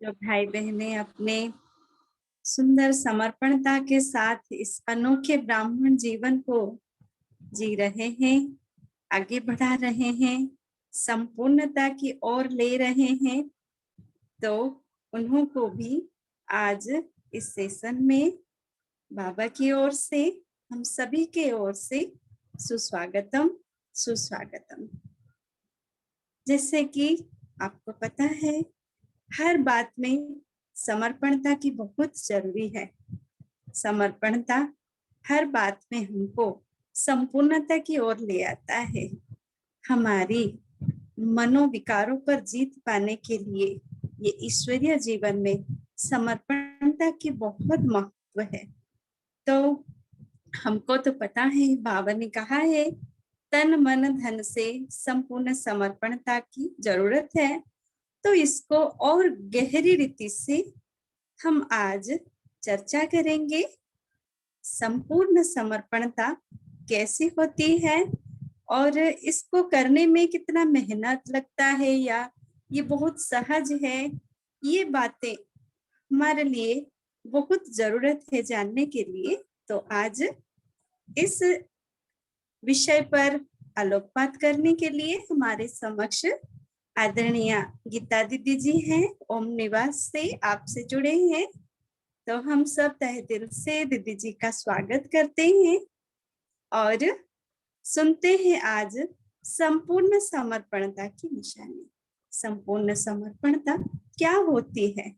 जो भाई बहनें अपने सुंदर समर्पणता के साथ इस अनोखे ब्राह्मण जीवन को जी रहे हैं, आगे बढ़ा रहे हैं, संपूर्णता की ओर ले रहे हैं, तो उन्हों को भी आज इस सेशन में बाबा की ओर से, हम सभी के ओर से सुस्वागतम सुस्वागतम। जैसे कि आपको पता है, हर बात में समर्पणता की बहुत जरूरी है। समर्पणता हर बात में हमको संपूर्णता की ओर ले आता है। हमारी मनोविकारों पर जीत पाने के लिए ये ईश्वरीय जीवन में समर्पणता की बहुत महत्व है। तो हमको तो पता है, बाबा ने कहा है तन मन धन से संपूर्ण समर्पणता की जरूरत है। तो इसको और गहरी रीति से हम आज चर्चा करेंगे। संपूर्ण समर्पणता कैसी होती है और इसको करने में कितना मेहनत लगता है या ये बहुत सहज है, ये बातें हमारे लिए बहुत जरूरत है जानने के लिए। तो आज इस विषय पर आलोकपात करने के लिए हमारे समक्ष आदरणीय गीता दीदी जी हैं, ओम निवास से आपसे जुड़े हैं। तो हम सब तहे दिल से दीदी जी का स्वागत करते हैं और सुनते हैं आज संपूर्ण समर्पणता की निशानी। संपूर्ण समर्पणता क्या होती है?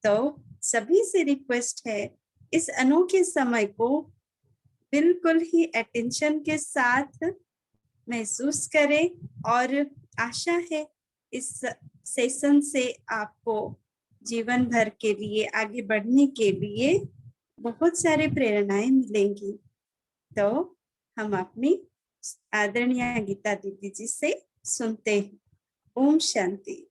तो सभी से रिक्वेस्ट है, इस अनोखे समय को बिल्कुल ही अटेंशन के साथ महसूस करें और आशा है इस सेशन से आपको जीवन भर के लिए, आगे बढ़ने के लिए बहुत सारे प्रेरणाएं मिलेंगी। तो हम अपनी आदरणीय गीता दीदी जी से सुनते हैं। ओम शांति।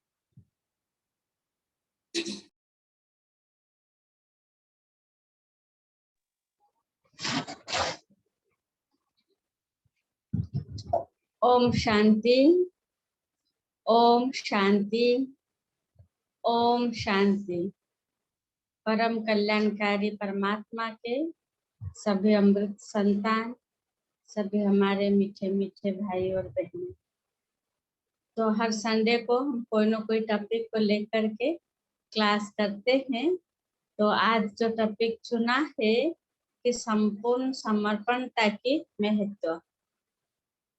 ओम शांति, ओम शांति, ओम शांति। परम कल्याणकारी परमात्मा के सभी अमृत संतान, सभी हमारे मीठे मीठे भाई और बहनें, तो हर संडे को हम कोई ना कोई टॉपिक को लेकर के क्लास करते हैं। तो आज जो टॉपिक चुना है कि संपूर्ण समर्पणता की महत्व।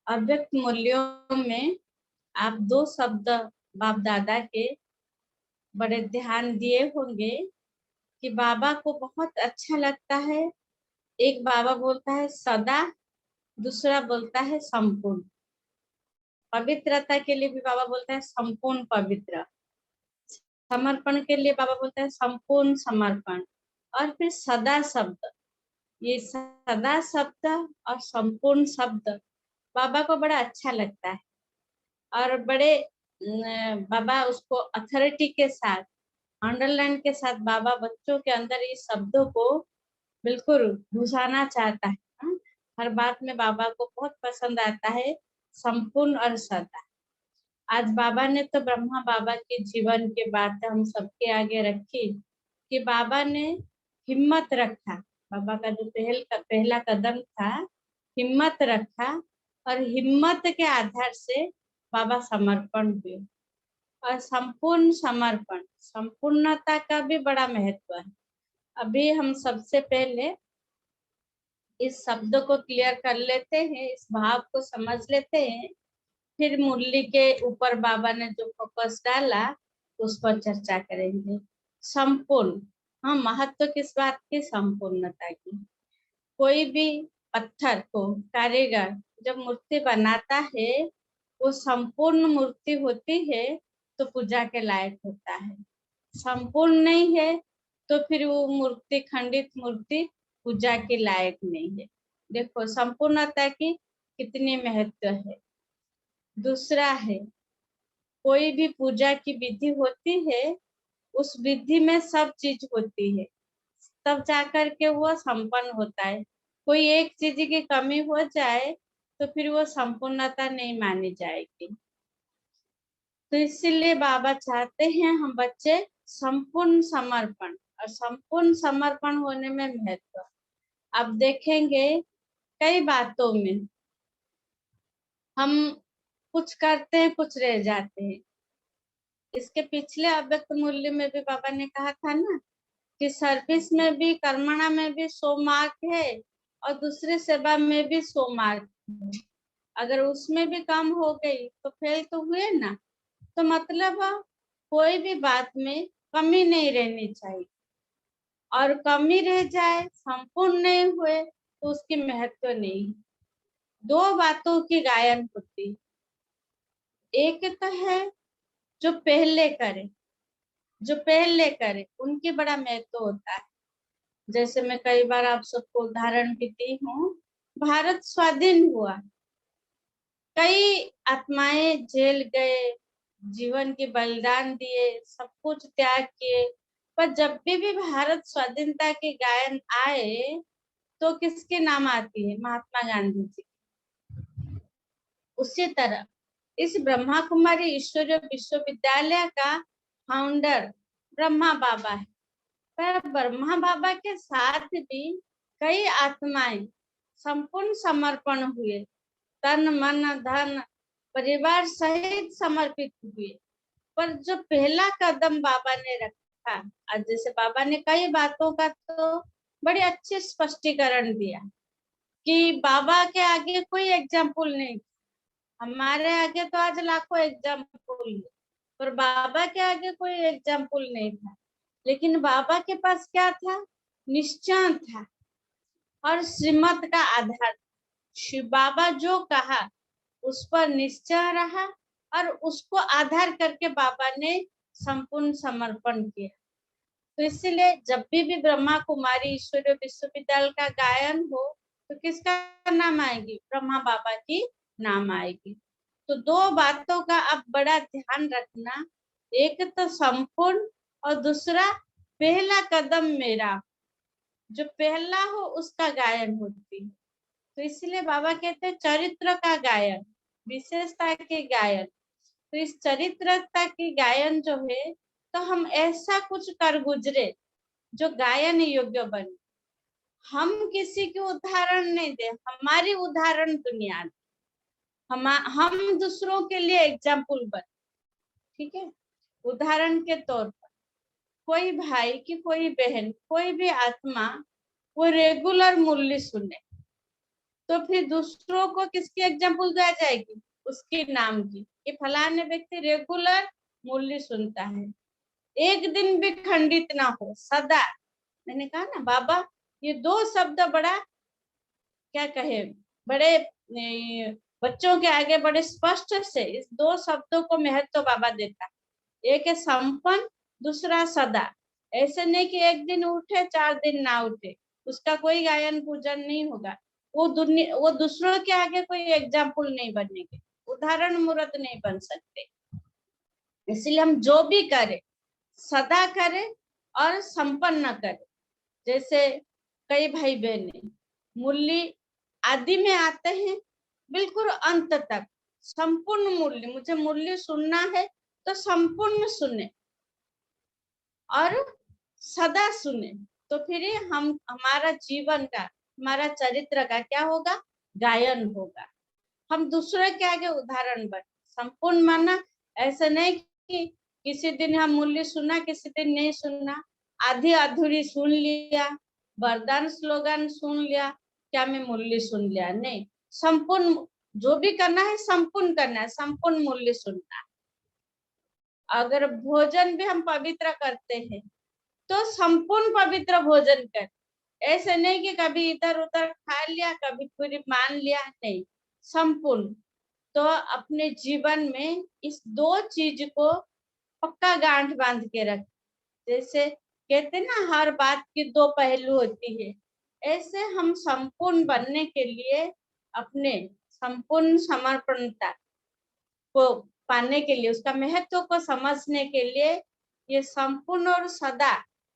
अव्यक्त मूल्यों में आप दो शब्द बाप दादा के बड़े ध्यान दिए होंगे कि बाबा को बहुत अच्छा लगता है। एक बाबा बोलता है सदा, दूसरा बोलता है संपूर्ण। पवित्रता के लिए भी बाबा बोलता है संपूर्ण पवित्र। समर्पण के लिए बाबा बोलता है संपूर्ण समर्पण। और फिर सदा शब्द, ये सदा शब्द और संपूर्ण शब्द बाबा को बड़ा अच्छा लगता है और बड़े बाबा उसको अथॉरिटी के साथ, अंडरलाइन के साथ बाबा बच्चों के अंदर इस शब्दों को बिल्कुल घुसाना चाहता है। हर बात में बाबा को बहुत पसंद आता है संपूर्ण और सदा। आज बाबा ने तो ब्रह्मा बाबा के जीवन के बात हम सबके आगे रखी कि बाबा ने हिम्मत रखा। बाबा का जो पहला कदम था, हिम्मत रखा और हिम्मत के आधार से बाबा समर्पण हुए। और संपूर्ण समर्पण, संपूर्णता का भी बड़ा महत्व है। अभी हम सबसे पहले इस शब्द को क्लियर कर लेते हैं, इस भाव को समझ लेते हैं, फिर मुरली के ऊपर बाबा ने जो फोकस डाला उस पर चर्चा करेंगे। संपूर्ण, हाँ, महत्व किस बात की? संपूर्णता की। कोई भी पत्थर को कारीगर जब मूर्ति बनाता है, वो संपूर्ण मूर्ति होती है तो पूजा के लायक होता है। संपूर्ण नहीं है तो फिर वो मूर्ति, खंडित मूर्ति पूजा के लायक नहीं है। देखो संपूर्णता की कितनी महत्व है। दूसरा है, कोई भी पूजा की विधि होती है, उस विधि में सब चीज होती है, तब जाकर के वो संपन्न होता है। कोई एक चीज की कमी हो जाए तो फिर वो संपूर्णता नहीं मानी जाएगी। तो इसीलिए बाबा चाहते हैं हम बच्चे संपूर्ण समर्पण, और संपूर्ण समर्पण होने में महत्व। अब देखेंगे कई बातों में हम कुछ करते हैं, कुछ रह जाते हैं। इसके पिछले अव्यक्त मूल्य में भी बाबा ने कहा था ना कि सर्विस में भी, कर्मणा में भी 100 मार्क है और दूसरी सेवा में भी 100 मार्क है। अगर उसमें भी कम हो गई तो फेल तो हुए ना। तो मतलब कोई भी बात में कमी नहीं रहनी चाहिए, और कमी रह जाए, संपूर्ण नहीं हुए, तो उसकी महत्व नहीं। दो बातों की गायन होती है। एक तो है जो पहले करे, जो पहले करे उनकी बड़ा महत्व होता है। जैसे मैं कई बार आप सबको उदाहरण देती हूँ, भारत स्वाधीन हुआ, कई आत्माएं जेल गए, जीवन के बलिदान दिए, सब कुछ त्याग किए, पर जब भी भारत स्वाधीनता के गायन आए तो किसके नाम आती है? महात्मा गांधी जी। उसी तरह इस ब्रह्मा कुमारी ईश्वरीय विश्वविद्यालय का फाउंडर ब्रह्मा बाबा है, पर ब्रह्मा बाबा के साथ भी कई आत्माएं संपूर्ण समर्पण हुए, तन मन धन परिवार सहित समर्पित हुए। पर जो पहला कदम बाबा ने रखा, और जैसे बाबा ने कई बातों का तो बड़े अच्छे स्पष्टीकरण दिया कि बाबा के आगे कोई एग्जाम्पल नहीं। हमारे आगे तो आज लाखों एग्जाम्पल है, पर बाबा के आगे कोई एग्जाम्पल नहीं था। लेकिन बाबा के पास क्या था? निश्चय था और श्रीमत का आधार। शिव बाबा जो कहा उस पर निश्चय रहा, और उसको आधार करके बाबा ने संपूर्ण समर्पण किया। तो इसलिए जब भी ब्रह्मा कुमारी ईश्वरीय विश्वविद्यालय का गायन हो तो किसका नाम आएगी? ब्रह्मा बाबा की नाम आएगी। तो दो बातों का अब बड़ा ध्यान रखना, एक तो संपूर्ण और दूसरा पहला कदम मेरा। जो पहला हो उसका गायन होती है। तो इसलिए बाबा कहते हैं चरित्र का गायन, विशेषता के गायन। तो इस चरित्रता की गायन जो है, तो हम ऐसा कुछ कर गुजरे जो गायन योग्य बने। हम किसी की उदाहरण नहीं दे, हमारी उदाहरण दुनिया दे, हम दूसरों के लिए एग्जाम्पल बने। ठीक है, उदाहरण के तौर पर कोई भाई की कोई बहन, कोई भी आत्मा वो रेगुलर मुरली सुने, तो फिर दूसरों को किसकी एग्जाम्पल दिया जाएगी? उसके नाम की, कि फलाने व्यक्ति रेगुलर मुरली सुनता है, एक दिन भी खंडित ना हो, सदा। मैंने कहा ना बाबा ये दो शब्द बड़ा क्या कहे, बड़े बच्चों के आगे बड़े स्पष्ट से इस दो शब्दों को महत्व बाबा देता। एक है संपन्न, दूसरा सदा। ऐसे नहीं कि एक दिन उठे 4 दिन ना उठे, उसका कोई गायन पूजन नहीं होगा। वो दूसरों के आगे कोई एग्जाम्पल नहीं बनेंगे, उदाहरण मूर्त नहीं बन सकते। इसलिए हम जो भी करें सदा करें और संपन्न करें। जैसे कई भाई बहने मुरली आदि में आते हैं, बिल्कुल अंत तक संपूर्ण मुरली, मुझे मुरली सुनना है तो संपूर्ण सुने और सदा सुने। तो फिर हम हमारा जीवन का, हमारा चरित्र का क्या होगा? गायन होगा। हम दूसरे के आगे उदाहरण बने। संपूर्ण माना ऐसा नहीं कि किसी दिन हम मूल्य सुना, किसी दिन नहीं सुना, आधी अधूरी सुन लिया, वरदान स्लोगन सुन लिया, क्या मैं मूल्य सुन लिया? नहीं, संपूर्ण जो भी करना है संपूर्ण करना है, संपूर्ण मूल्य सुनना है। अगर भोजन भी हम पवित्र करते हैं तो संपूर्ण पवित्र भोजन कर, ऐसे नहीं कि कभी इधर उधर खा लिया, कभी पूरी मान लिया, नहीं, संपूर्ण। तो अपने जीवन में इस दो चीज को पक्का गांठ बांध के रख। जैसे कहते ना हर बात की दो पहलू होती है, ऐसे हम संपूर्ण बनने के लिए, अपने संपूर्ण समर्पणता को पाने के लिए, उसका महत्व को समझने के लिए, ये संपूर्ण और सदा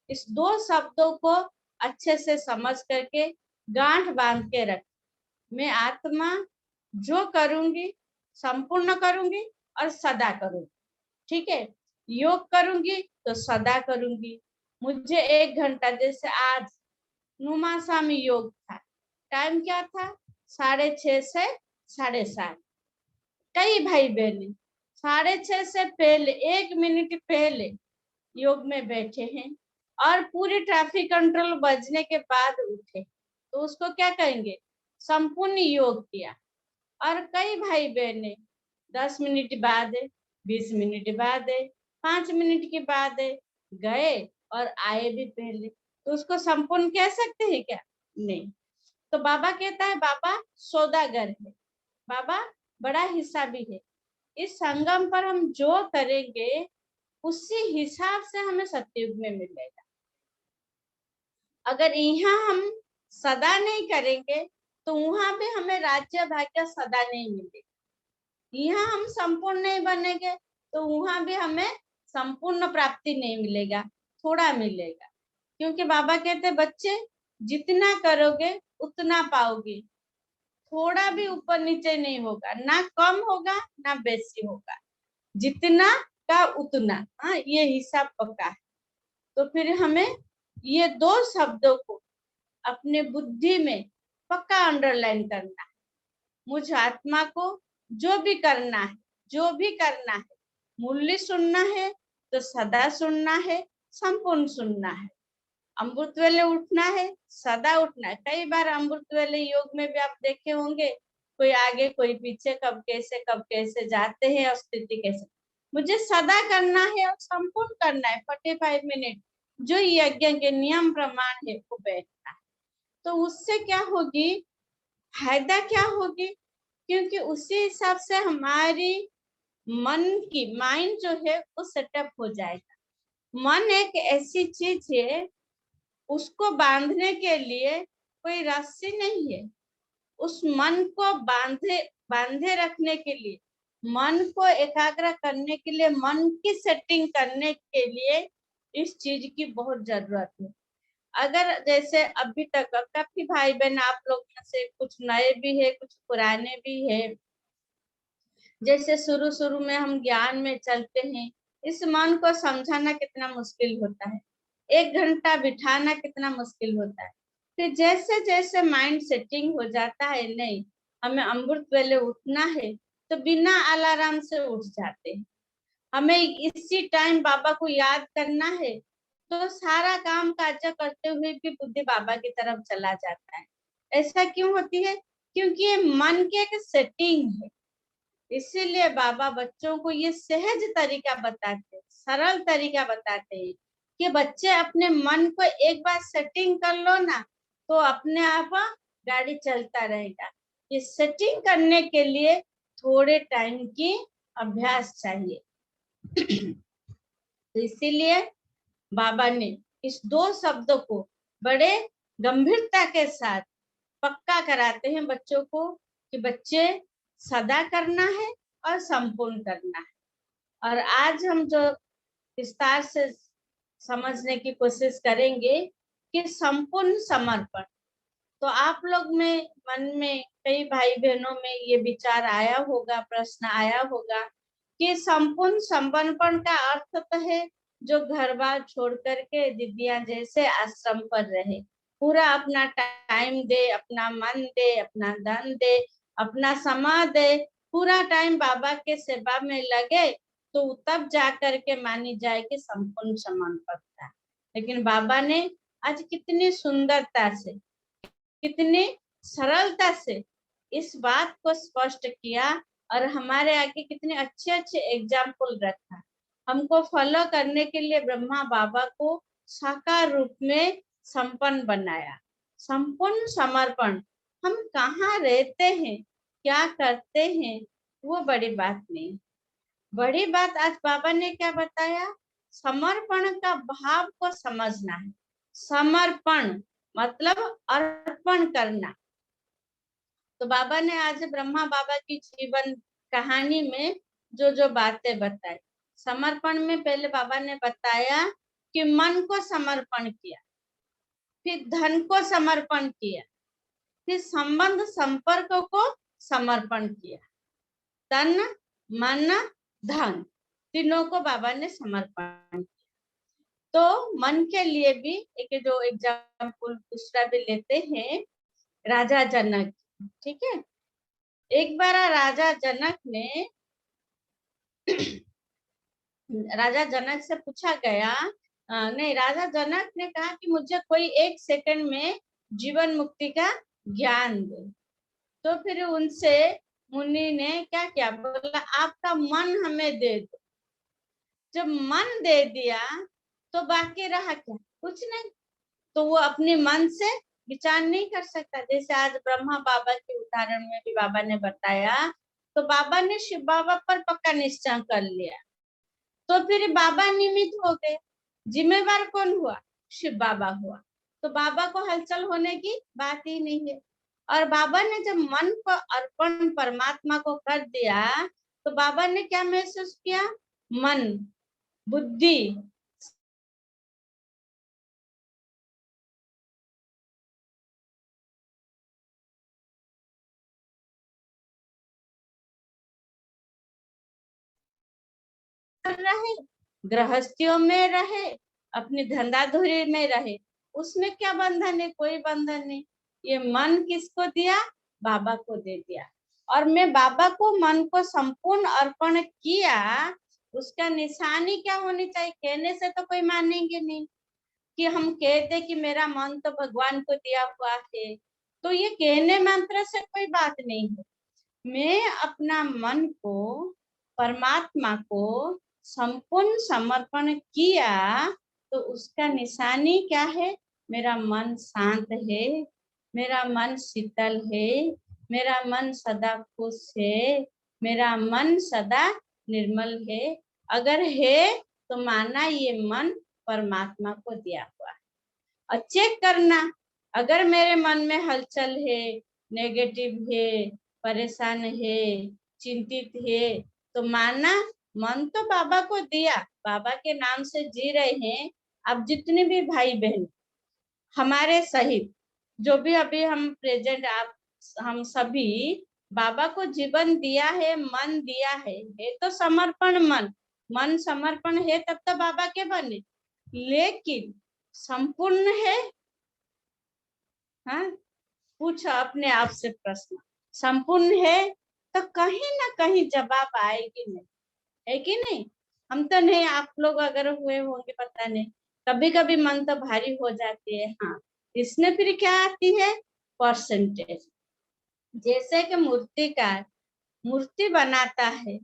इस दो शब्दों को अच्छे से समझ करके गांठ बांध के रख। मैं आत्मा जो करूंगी संपूर्ण करूंगी और सदा करूंगी। ठीक है। योग करूंगी तो सदा करूंगी। मुझे 1 घंटा, जैसे आज नुमासा में योग था, टाइम क्या था, 6:30 से 7:30। कई भाई बहने 6:30 से पहले 1 मिनट पहले योग में बैठे हैं और पूरी ट्रैफिक कंट्रोल बजने के बाद उठे, तो उसको क्या कहेंगे, संपूर्ण योग किया। और कई भाई बहने 10 मिनट बाद, 20 मिनट बाद, 5 मिनट के बाद गए और आए भी पहले, तो उसको संपूर्ण कह सकते हैं क्या? नहीं। तो बाबा कहता है बाबा सौदागर है, बाबा बड़ा हिस्सा भी है। इस संगम पर हम जो करेंगे उसी हिसाब से हमें सतयुग में मिलेगा। अगर यहाँ हम सदा नहीं करेंगे तो वहां भी हमें राज्य भाग्य सदा नहीं मिलेगा। यहाँ हम संपूर्ण नहीं बनेंगे तो वहां भी हमें संपूर्ण प्राप्ति नहीं मिलेगा, थोड़ा मिलेगा। क्योंकि बाबा कहते बच्चे जितना करोगे उतना पाओगे, थोड़ा भी ऊपर नीचे नहीं होगा, ना कम होगा ना बेसी होगा, जितना का उतना। हाँ, ये हिसाब पक्का है। तो फिर हमें ये 2 शब्दों को अपने बुद्धि में पक्का अंडरलाइन करना है। मुझ आत्मा को जो भी करना है, जो भी करना है, मुरली सुनना है तो सदा सुनना है, संपूर्ण सुनना है। अमृत वेले उठना है, सदा उठना है। कई बार अमृत वेले योग में भी आप देखे होंगे, कोई आगे कोई पीछे, कब कैसे जाते हैं और स्थिति कैसे। मुझे सदा करना है और संपूर्ण करना है, 45 मिनट जो यज्ञ के नियम प्रमाण है वो बैठना है। तो उससे क्या होगी, फायदा क्या होगी, क्योंकि उसी हिसाब से हमारी मन की माइंड जो है वो सेटअप हो जाएगा। मन एक ऐसी चीज है, उसको बांधने के लिए कोई रस्सी नहीं है। उस मन को बांधे रखने के लिए, मन को एकाग्र करने के लिए, मन की सेटिंग करने के लिए इस चीज की बहुत जरूरत है। अगर जैसे अभी तक काफी भाई बहन आप लोग में से कुछ नए भी है, कुछ पुराने भी है, जैसे शुरू शुरू में हम ज्ञान में चलते हैं, इस मन को समझाना कितना मुश्किल होता है, 1 घंटा बिठाना कितना मुश्किल होता है। फिर जैसे जैसे माइंड सेटिंग हो जाता है, नहीं हमें अमृत वेले उठना है, तो बिना अलार्म से उठ जाते हैं। हमें इसी टाइम बाबा को याद करना है, तो सारा काम काज करते हुए भी बुद्धि बाबा की तरफ चला जाता है। ऐसा क्यों होती है? क्योंकि ये मन की एक सेटिंग है। इसीलिए बाबा बच्चों को ये सहज तरीका बताते हैं, सरल तरीका बताते हैं कि बच्चे अपने मन को एक बार सेटिंग कर लो ना, तो अपने आप गाड़ी चलता रहेगा। ये सेटिंग करने के लिए थोड़े टाइम की अभ्यास चाहिए। तो इसीलिए बाबा ने इस 2 शब्दों को बड़े गंभीरता के साथ पक्का कराते हैं बच्चों को कि बच्चे सदा करना है और संपूर्ण करना है। और आज हम जो विस्तार से समझने की कोशिश करेंगे कि संपूर्ण समर्पण। तो आप लोग में मन में, कई भाई बहनों में ये विचार आया होगा, प्रश्न आया होगा कि संपूर्ण समर्पण का अर्थ तो है जो घर बार छोड़ करके दीदियां जैसे आश्रम पर रहे, पूरा अपना टाइम दे, अपना मन दे, अपना धन दे, अपना समय दे, पूरा टाइम बाबा के सेवा में लगे, तो तब जा करके मानी जाए कि संपूर्ण समर्पणता। लेकिन बाबा ने आज कितनी सुंदरता से, कितनी सरलता से इस बात को स्पष्ट किया और हमारे आगे कितने अच्छे अच्छे एग्जाम्पल रखा। हमको फॉलो करने के लिए ब्रह्मा बाबा को साकार रूप में संपन्न बनाया। संपूर्ण समर्पण, हम कहाँ रहते हैं, क्या करते हैं, वो बड़ी बात नहीं। बड़ी बात आज बाबा ने क्या बताया, समर्पण का भाव को समझना है। समर्पण मतलब अर्पण करना। तो बाबा ने आज ब्रह्मा बाबा की जीवन कहानी में जो जो बातें बताई, समर्पण में पहले बाबा ने बताया कि मन को समर्पण किया, फिर धन को समर्पण किया, फिर संबंध संपर्क को समर्पण किया। तन मन धन, तीनों को बाबा ने समर्पण। तो मन के लिए भी एक जो एग्जाम्पल दूसरा भी लेते हैं, राजा जनक। ठीक है, एक बार राजा जनक से पूछा गया, नहीं, राजा जनक ने कहा कि मुझे कोई 1 सेकंड में जीवन मुक्ति का ज्ञान दे। तो फिर उनसे मुनि ने क्या किया, बोला आपका मन हमें दे दो। जब मन दे दिया तो बाकी रहा क्या, कुछ नहीं। तो वो अपने मन से विचार नहीं कर सकता। जैसे आज ब्रह्मा बाबा के उदाहरण में भी बाबा ने बताया, तो बाबा ने शिव बाबा पर पक्का निश्चय कर लिया, तो फिर बाबा निमित्त हो गए। जिम्मेवार कौन हुआ, शिव बाबा हुआ। तो बाबा को हलचल होने की बात ही नहीं है। और बाबा ने जब मन को अर्पण परमात्मा को कर दिया, तो बाबा ने क्या महसूस किया, मन, बुद्धि, रहे, गृहस्थियों में रहे, अपनी धंधाधुरी में रहे, उसमें क्या बंधन है, कोई बंधन नहीं। ये मन किसको दिया, बाबा को दे दिया। और मैं बाबा को मन को संपूर्ण अर्पण किया, उसका निशानी क्या होनी चाहिए। कहने से तो कोई मानेंगे नहीं कि हम कहते कि मेरा मन तो भगवान को दिया हुआ है, तो ये कहने मात्र से कोई बात नहीं है। मैं अपना मन को परमात्मा को संपूर्ण समर्पण किया, तो उसका निशानी क्या है, मेरा मन शांत है, मेरा मन शीतल है, मेरा मन सदा खुश है, मेरा मन सदा निर्मल है। अगर है तो माना ये मन परमात्मा को दिया हुआ है। और चेक करना, अगर मेरे मन में हलचल है, नेगेटिव है, परेशान है, चिंतित है, तो मानना मन तो बाबा को दिया, बाबा के नाम से जी रहे हैं। अब जितने भी भाई बहन हमारे सहित, जो भी अभी हम प्रेजेंट, आप हम सभी बाबा को जीवन दिया है, मन दिया है तो समर्पण मन, मन समर्पण है तब तो बाबा के बने। लेकिन संपूर्ण है, हाँ, पूछो अपने आप से प्रश्न, संपूर्ण है तो कहीं ना कहीं जवाब आएगी नहीं, है कि नहीं। हम तो नहीं, आप लोग अगर हुए होंगे पता नहीं, कभी कभी मन तो भारी हो जाती है। हाँ, इसमें फिर क्या आती है, परसेंटेज। जैसे कि मूर्तिकार मूर्ति बनाता है,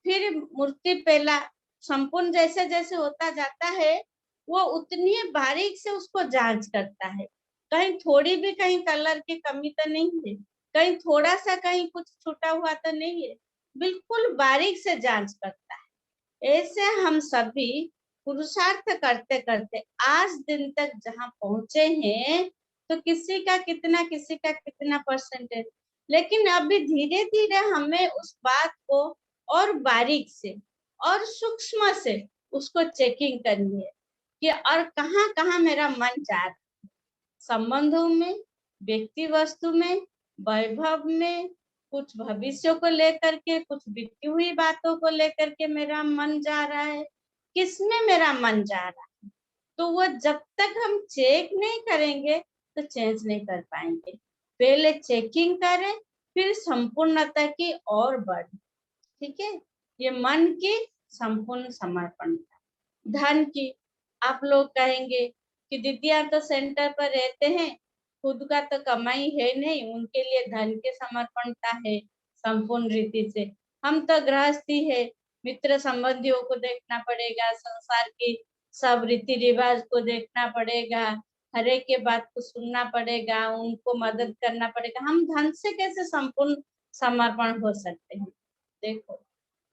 फिर मूर्ति पहला संपूर्ण जैसे जैसे होता जाता है, वो उतनी बारीक से उसको जांच करता है, कहीं थोड़ी भी कहीं कलर की कमी तो नहीं है, कहीं थोड़ा सा कहीं कुछ छूटा हुआ तो नहीं है, बिल्कुल बारीक से जांच करता है। ऐसे हम सभी पुरुषार्थ करते करते आज दिन तक जहाँ पहुंचे हैं, तो किसी का कितना परसेंटेज। लेकिन अभी धीरे धीरे हमें उस बात को और बारीक से और सूक्ष्म से उसको चेकिंग करनी है कि और कहाँ कहाँ मेरा मन जा रहा है, संबंधों में, व्यक्ति वस्तु में, वैभव में, कुछ भविष्य को लेकर के, कुछ बीती हुई बातों को लेकर के मेरा मन जा रहा है, किसमें मेरा मन जा रहा है। तो वो जब तक हम चेक नहीं करेंगे तो चेंज नहीं कर पाएंगे। पहले चेकिंग करें, फिर संपूर्णता की और बढ़े। ठीक है, ये मन की संपूर्ण समर्पण। धन की, आप लोग कहेंगे कि दीदियां तो सेंटर पर रहते हैं, खुद का तो कमाई है नहीं, उनके लिए धन के समर्पणता है संपूर्ण रीति से। हम तो गृहस्थी है, मित्र संबंधियों को देखना पड़ेगा, संसार की सब रीति रिवाज को देखना पड़ेगा, हर एक के बात को सुनना पड़ेगा, उनको मदद करना पड़ेगा। हम धन से कैसे संपूर्ण समर्पण हो सकते हैं। देखो,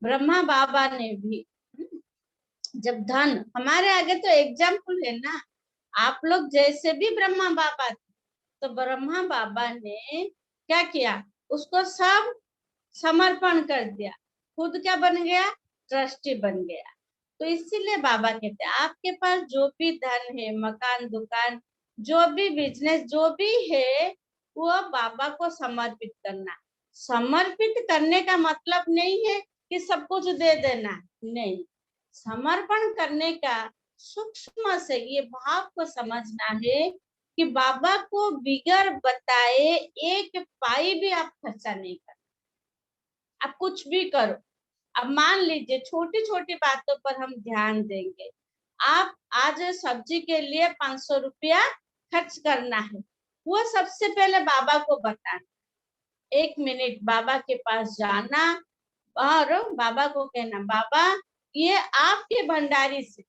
ब्रह्मा बाबा ने भी, जब धन हमारे आगे तो एग्जाम्पल है ना, आप लोग जैसे भी ब्रह्मा बाबा थे, तो ब्रह्मा बाबा ने क्या किया, उसको सब समर्पण कर दिया, खुद क्या बन गया, ट्रस्टी बन गया। तो इसीलिए बाबा कहते हैं आपके पास जो भी धन है, मकान दुकान, जो भी बिजनेस जो भी है, वो बाबा को समर्पित करना। समर्पित करने का मतलब नहीं है कि सब कुछ दे देना, नहीं। समर्पण करने का सूक्ष्म से ये भाव को समझना है कि बाबा को बिगर बताए एक पाई भी आप खर्चा नहीं करना। आप कुछ भी करो। अब मान लीजिए छोटी छोटी बातों पर हम ध्यान देंगे। आप आज सब्जी के लिए 500 रुपया खर्च करना है, वो सबसे पहले बाबा को बताना। 1 मिनट बाबा के पास जाना और बाबा को कहना, बाबा ये आपके भंडारी से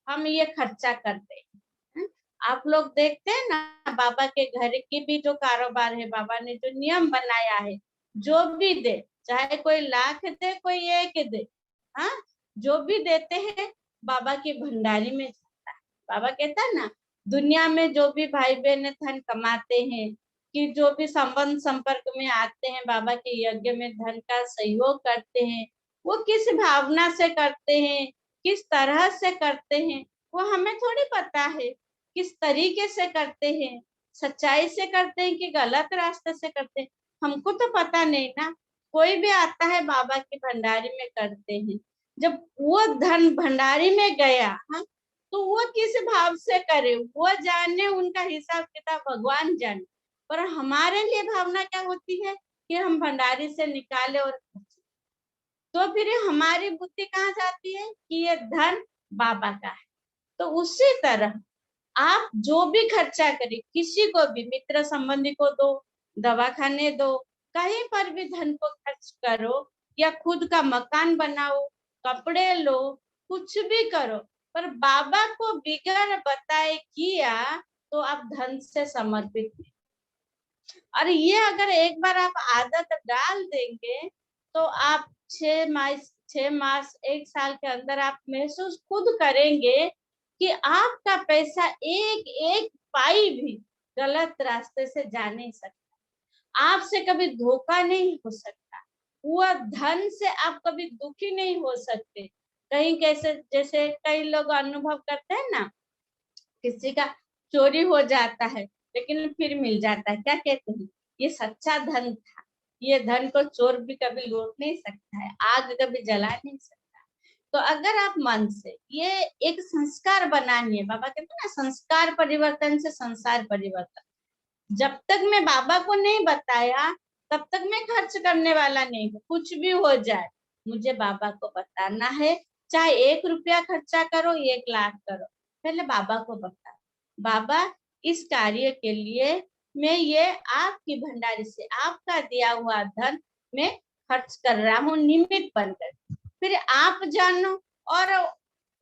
हम ये खर्चा करते हैं। आप लोग देखते हैं ना, बाबा के घर की भी जो कारोबार है, बाबा ने जो नियम बनाया है, जो भी दे, चाहे कोई लाख दे कोई 1 दे, हाँ, जो भी देते हैं बाबा की भंडारी में जाता है। बाबा कहता है ना, दुनिया में जो भी भाई बहन धन कमाते हैं, कि जो भी संबंध संपर्क में आते हैं, बाबा के यज्ञ में धन का सहयोग करते हैं, वो किस भावना से करते हैं, किस तरह से करते हैं, वो हमें थोड़ी पता है। किस तरीके से करते हैं, सच्चाई से करते हैं कि गलत रास्ते से करते हैं, हमको तो पता नहीं ना। कोई भी आता है बाबा की भंडारी में करते हैं, जब वो धन भंडारी में गया, हाँ, तो वो किस भाव से करे वो जाने, उनका हिसाब किताब भगवान जाने। पर हमारे लिए भावना क्या होती है कि हम भंडारी से निकाले और तो फिर हमारी बुद्धि कहाँ जाती है कि ये धन बाबा का है। तो उसी तरह आप जो भी खर्चा करें, किसी को भी, मित्र संबंधी को दो, दवा खाने दो, कहीं पर भी धन को खर्च करो, या खुद का मकान बनाओ, कपड़े लो, कुछ भी करो, पर बाबा को बिगर बताए किया तो आप धन से समर्पित नहीं। और ये अगर एक बार आप आदत डाल देंगे तो आप 6 मास 1 साल के अंदर आप महसूस खुद करेंगे कि आपका पैसा एक एक पाई भी गलत रास्ते से जा नहीं सकता, आपसे कभी धोखा नहीं हो सकता, वो धन से आप कभी दुखी नहीं हो सकते। कहीं कैसे, जैसे कई लोग अनुभव करते हैं ना, किसी का चोरी हो जाता है लेकिन फिर मिल जाता है, क्या कहते हैं, ये सच्चा धन था, ये धन को चोर भी कभी लूट नहीं सकता है, आग कभी जला नहीं सकता। तो अगर आप मन से ये एक संस्कार बनानी है, बाबा कहते हैं ना, संस्कार परिवर्तन से संसार परिवर्तन। जब तक मैं बाबा को नहीं बताया तब तक मैं खर्च करने वाला नहीं हूँ। कुछ भी हो जाए मुझे बाबा को बताना है, चाहे 1 रुपया खर्चा करो 1 लाख करो, पहले बाबा को बता, बाबा इस कार्य के लिए मैं ये आपकी भंडारी से आपका दिया हुआ धन मैं खर्च कर रहा हूँ, निमित्त बनकर। फिर आप जानो और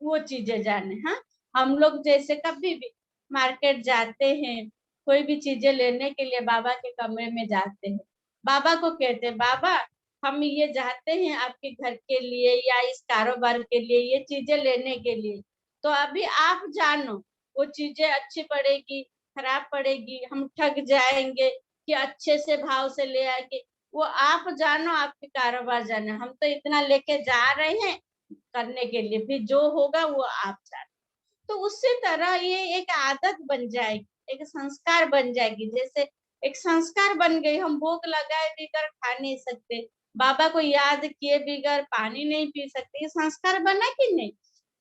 वो चीजें जाने। हाँ, हम लोग जैसे कभी भी मार्केट जाते हैं, कोई भी चीजें लेने के लिए बाबा के कमरे में जाते हैं, बाबा को कहते हैं, बाबा हम ये चाहते हैं आपके घर के लिए या इस कारोबार के लिए ये चीजें लेने के लिए, तो अभी आप जानो वो चीजें अच्छी पड़ेगी खराब पड़ेगी, हम ठग जाएंगे कि अच्छे से भाव से ले आएंगे, वो आप जानो, आपके कारोबार जानो, हम तो इतना लेके जा रहे हैं करने के लिए, फिर जो होगा वो आप जानो। तो उसी तरह ये एक आदत बन जाएगी, एक संस्कार बन जाएगी। जैसे एक संस्कार बन गई, हम भूख लगाए बिगर खा नहीं सकते, बाबा को याद किए बिगर पानी नहीं पी सकते, ये संस्कार बना कि नहीं।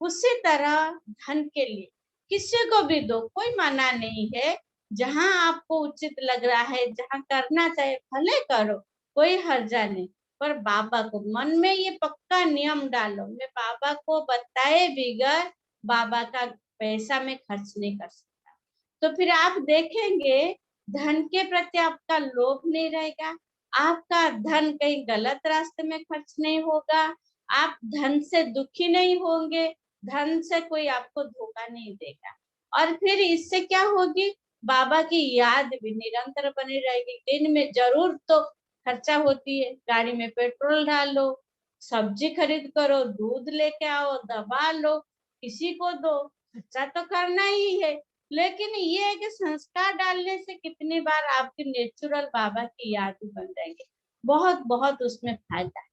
उसी तरह धन के लिए किसी को भी दो, कोई मना नहीं है, जहां आपको उचित लग रहा है, जहां करना चाहे भले करो, कोई हर्जा नहीं। पर बाबा को मन में ये पक्का नियम डालो, मैं बाबा को बताए बिगर बाबा का पैसा में खर्च नहीं कर सकता। तो फिर आप देखेंगे धन के प्रति आपका लोभ नहीं रहेगा, आपका धन कहीं गलत रास्ते में खर्च नहीं होगा, आप धन से दुखी नहीं होंगे, धन से कोई आपको धोखा नहीं देगा। और फिर इससे क्या होगी, बाबा की याद भी निरंतर बनी रहेगी। दिन में जरूर तो खर्चा होती है, गाड़ी में पेट्रोल डालो, सब्जी खरीद करो, दूध लेके आओ, दवा लो, किसी को दो, खर्चा तो करना ही है। लेकिन ये है कि संस्कार डालने से कितनी बार आपकी नेचुरल बाबा की याद बन जाएंगे, बहुत बहुत उसमें फायदा है।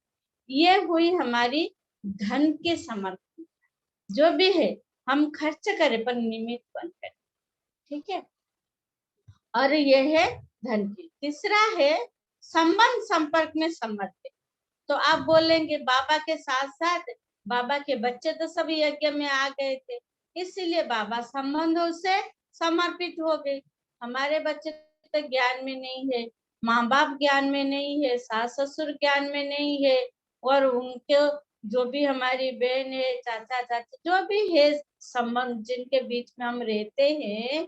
ये हुई हमारी धन के समर्पण। जो भी है हम खर्च करें पर निमित्त बन करें, ठीक है। और ये है धन की। तीसरा है संबंध संपर्क में समर्पित। तो आप बोलेंगे बाबा के साथ साथ बाबा के बच्चे तो सभी यज्ञ में आ गए थे, इसीलिए बाबा संबंधों से समर्पित हो गए। हमारे बच्चे तो ज्ञान में नहीं है, माँ बाप ज्ञान में नहीं है, सास ससुर ज्ञान में नहीं है, और उनके जो भी हमारी बहन है, चाचा चाची जो भी है संबंध जिनके बीच में हम रहते हैं,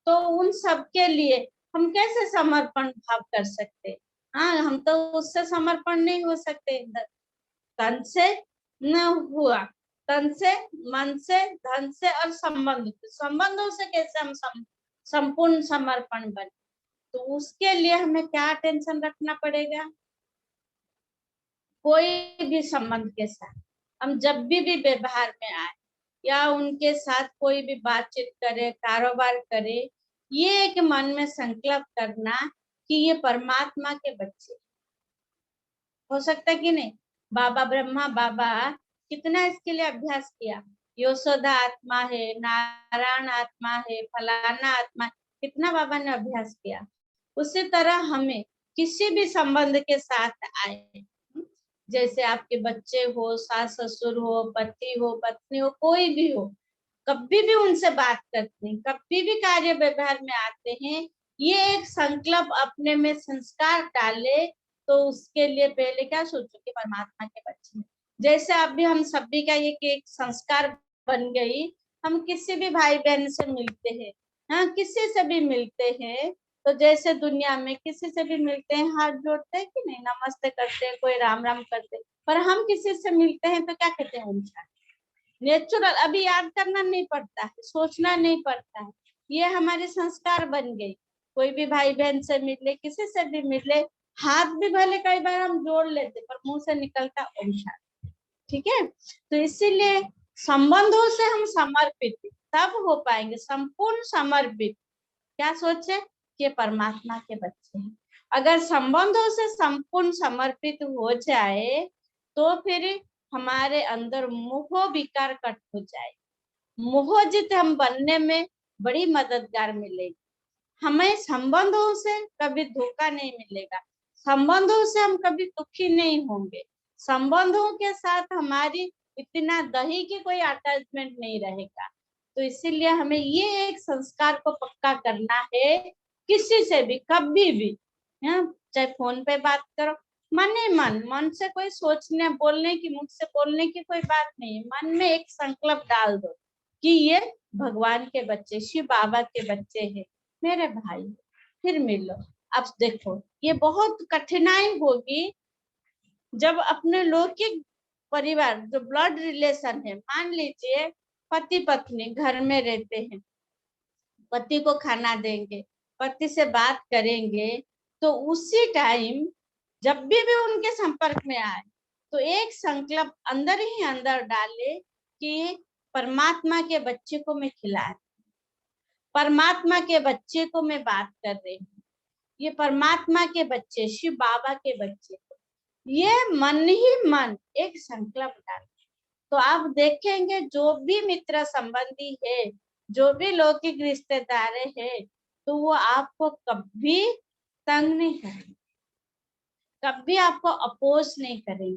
तो उन सब के लिए हम कैसे समर्पण भाव कर सकते? हाँ, हम तो उससे समर्पण नहीं हो सकते। तन से न हुआ, तन से, मन से, धन से और संबंधों से कैसे हम संपूर्ण समर्पण बने? तो उसके लिए हमें क्या टेंशन रखना पड़ेगा? कोई भी संबंध के साथ हम जब भी व्यवहार में आए या उनके साथ कोई भी बातचीत करे, कारोबार करे, ये एक मन में संकल्प करना कि ये परमात्मा के बच्चे। हो सकता है कि नहीं? बाबा ब्रह्मा बाबा कितना इसके लिए अभ्यास किया। यशोदा आत्मा है, नारायण आत्मा है, फलाना आत्मा, कितना बाबा ने अभ्यास किया। उसी तरह हमें किसी भी संबंध के साथ आए, जैसे आपके बच्चे हो, सास ससुर हो, पति हो, पत्नी हो, कोई भी हो, कभी भी उनसे बात करते हैं, कभी भी कार्य व्यवहार में आते हैं, ये एक संकल्प अपने में संस्कार डाले, तो उसके लिए पहले क्या सोचो कि परमात्मा के बच्चे हैं। जैसे अभी हम सभी का एक संस्कार बन गई, हम किसी भी भाई बहन से मिलते हैं, हाँ, किसी से भी मिलते हैं, तो जैसे दुनिया में किसी से भी मिलते हैं, हाथ जोड़ते हैं कि नहीं, नमस्ते करते हैं, कोई राम राम करते हैं, पर हम किसी से मिलते हैं तो क्या कहते हैं? उनका नेचुरल, अभी याद करना नहीं पड़ता है, सोचना नहीं पड़ता है, ये हमारे संस्कार बन गए। कोई भी भाई बहन से मिले, किसी से भी मिले, हाथ भी भले कई बार हम जोड़ लेते, पर मुंह से निकलता ओम शांति। ठीक है, तो इसीलिए संबंधों से हम समर्पित तब हो पाएंगे, संपूर्ण समर्पित। क्या सोचे कि परमात्मा के बच्चे हैं। अगर संबंधों से संपूर्ण समर्पित हो जाए तो फिर हमारे अंदर मोह विकार कट हो जाए, मोहजित हम बनने में बड़ी मददगार मिलेगी। हमें संबंधों से कभी धोखा नहीं मिलेगा, संबंधों से हम कभी दुखी नहीं होंगे, संबंधों के साथ हमारी इतना दही की कोई अटैचमेंट नहीं रहेगा। तो इसीलिए हमें ये एक संस्कार को पक्का करना है, किसी से भी कभी भी, चाहे फोन पे बात करो, मन ही मन से कोई सोचने बोलने की, मुख से बोलने की कोई बात नहीं है, मन में एक संकल्प डाल दो कि ये भगवान के बच्चे, शिव बाबा के बच्चे हैं, मेरे भाई, फिर मिलो। अब देखो ये बहुत कठिनाई होगी जब अपने लौकिक परिवार जो ब्लड रिलेशन है, मान लीजिए पति पत्नी घर में रहते हैं, पति को खाना देंगे, पति से बात करेंगे, तो उसी टाइम जब भी उनके संपर्क में आए तो एक संकल्प अंदर ही अंदर डाले कि परमात्मा के बच्चे को मैं खिला रही, परमात्मा के बच्चे को मैं बात कर रही हूँ, ये परमात्मा के बच्चे, शिव बाबा के बच्चे, ये मन ही मन एक संकल्प डाले, तो आप देखेंगे जो भी मित्र संबंधी है, जो भी लौकिक रिश्तेदार है, तो वो आपको कभी तंग नहीं करेंगे, कभी आपको अपोज नहीं करेंगे,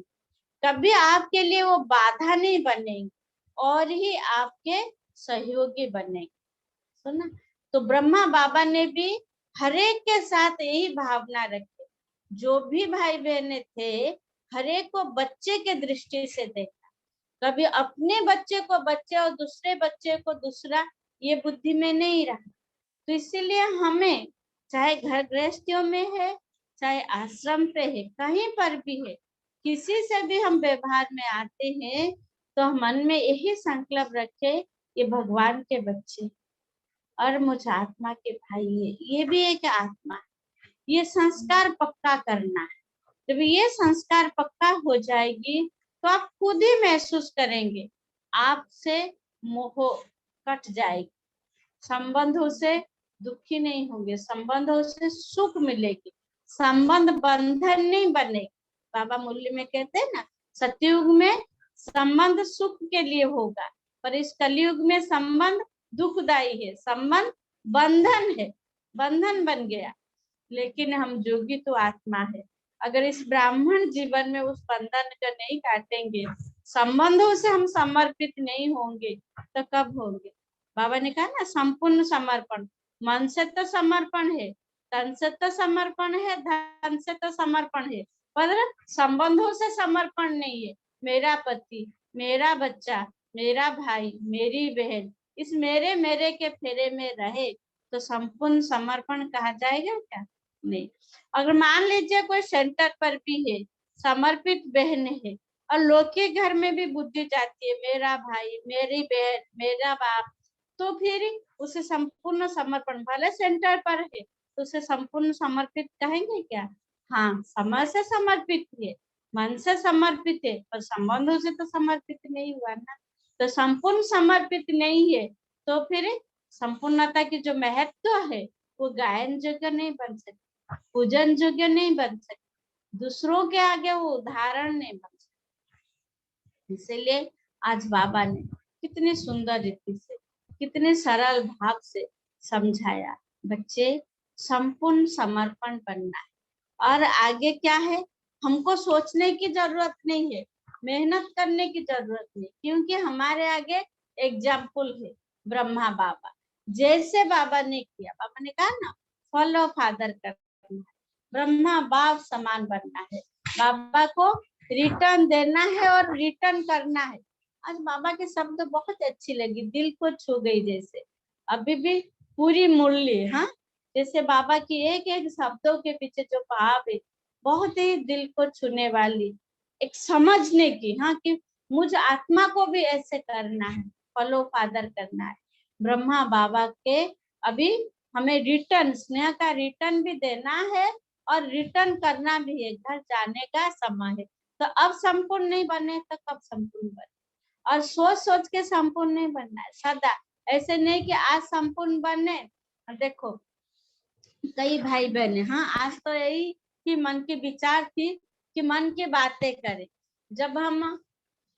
कभी आपके लिए वो बाधा नहीं बनेंगे, और ही आपके सहयोगी बनेंगे। सुना? तो ब्रह्मा बाबा ने भी हर एक के साथ यही भावना रखी, जो भी भाई बहने थे हर एक को बच्चे के दृष्टि से देखा, कभी अपने बच्चे को बच्चे और दूसरे बच्चे को दूसरा, ये बुद्धि में नहीं रहा। तो इसीलिए हमें चाहे घर गृहस्थियों में है, चाहे आश्रम पे है, कहीं पर भी है, किसी से भी हम व्यवहार में आते हैं तो मन में यही संकल्प रखे, ये भगवान के बच्चे और मुझ आत्मा के भाई है, ये भी एक आत्मा है, ये संस्कार पक्का करना है। जब ये संस्कार पक्का हो जाएगी तो आप खुद ही महसूस करेंगे आपसे मोह कट जाएगी, संबंधों से दुखी नहीं होंगे, संबंधों से सुख मिलेगी, संबंध बंधन नहीं बनेगी। बाबा मूल्य में कहते हैं ना, सतयुग में संबंध सुख के लिए होगा, पर इस कलयुग में संबंध दुखदायी है, संबंध बंधन है, बंधन बन गया। लेकिन हम जोगी तो आत्मा है, अगर इस ब्राह्मण जीवन में उस बंधन को नहीं काटेंगे, संबंधों से हम समर्पित नहीं होंगे, तो कब होंगे? बाबा ने कहा ना, संपूर्ण समर्पण। मन से तो समर्पण है, तन से तो समर्पण है, धन से तो समर्पण है, पर संबंधों से समर्पण नहीं है। मेरा पति, मेरा बच्चा, मेरा भाई, मेरी बहन, इस मेरे मेरे के फेरे में रहे तो संपूर्ण समर्पण कहा जाएगा क्या? नहीं। अगर मान लीजिए कोई सेंटर पर भी है, समर्पित बहन है, और लोग के घर में भी बुद्धि जाती है, मेरा भाई, मेरी बहन, मेरा बाप, तो फिर उसे संपूर्ण समर्पण, भले सेंटर पर है तो उसे संपूर्ण समर्पित कहेंगे क्या? हाँ, समय से समर्पित है, मन से समर्पित है, पर संबंधों से तो समर्पित नहीं हुआ ना। तो संपूर्ण समर्पित नहीं है तो फिर संपूर्णता की जो महत्व है वो गायन योग्य नहीं बन सकती, पूजन योग्य नहीं बन सकती, दूसरों के आगे वो उदाहरण नहीं बन सकती। इसलिए आज बाबा ने कितनी सुंदर रीति से, कितने सरल भाव से समझाया, बच्चे संपूर्ण समर्पण बनना है। और आगे क्या है, हमको सोचने की जरूरत नहीं है, मेहनत करने की जरूरत नहीं, क्योंकि हमारे आगे एग्जाम्पल है ब्रह्मा बाबा। जैसे बाबा ने किया, बाबा ने कहा ना, फॉलो फादर करना है, ब्रह्मा बाप समान बनना है, बाबा को रिटर्न देना है और रिटर्न करना है। आज बाबा के शब्द बहुत अच्छी लगी, दिल को छू गई, जैसे अभी भी पूरी मूल्य, हाँ, जैसे बाबा की एक एक शब्दों के पीछे जो भाव है, बहुत ही दिल को छूने वाली, एक समझने की, हाँ, कि मुझ आत्मा को भी ऐसे करना है, फॉलो फादर करना है। ब्रह्मा बाबा के अभी हमें रिटर्न, स्नेह का रिटर्न भी देना है और रिटर्न करना भी है, घर जाने का समय है। तो अब संपूर्ण नहीं बने तो कब संपूर्ण बने? और सोच सोच के संपूर्ण नहीं बनना है सदा, ऐसे नहीं कि आज संपूर्ण बने। देखो कई भाई बहन, हाँ, आज तो यही कि मन की विचार थी कि मन की बातें करें। जब हम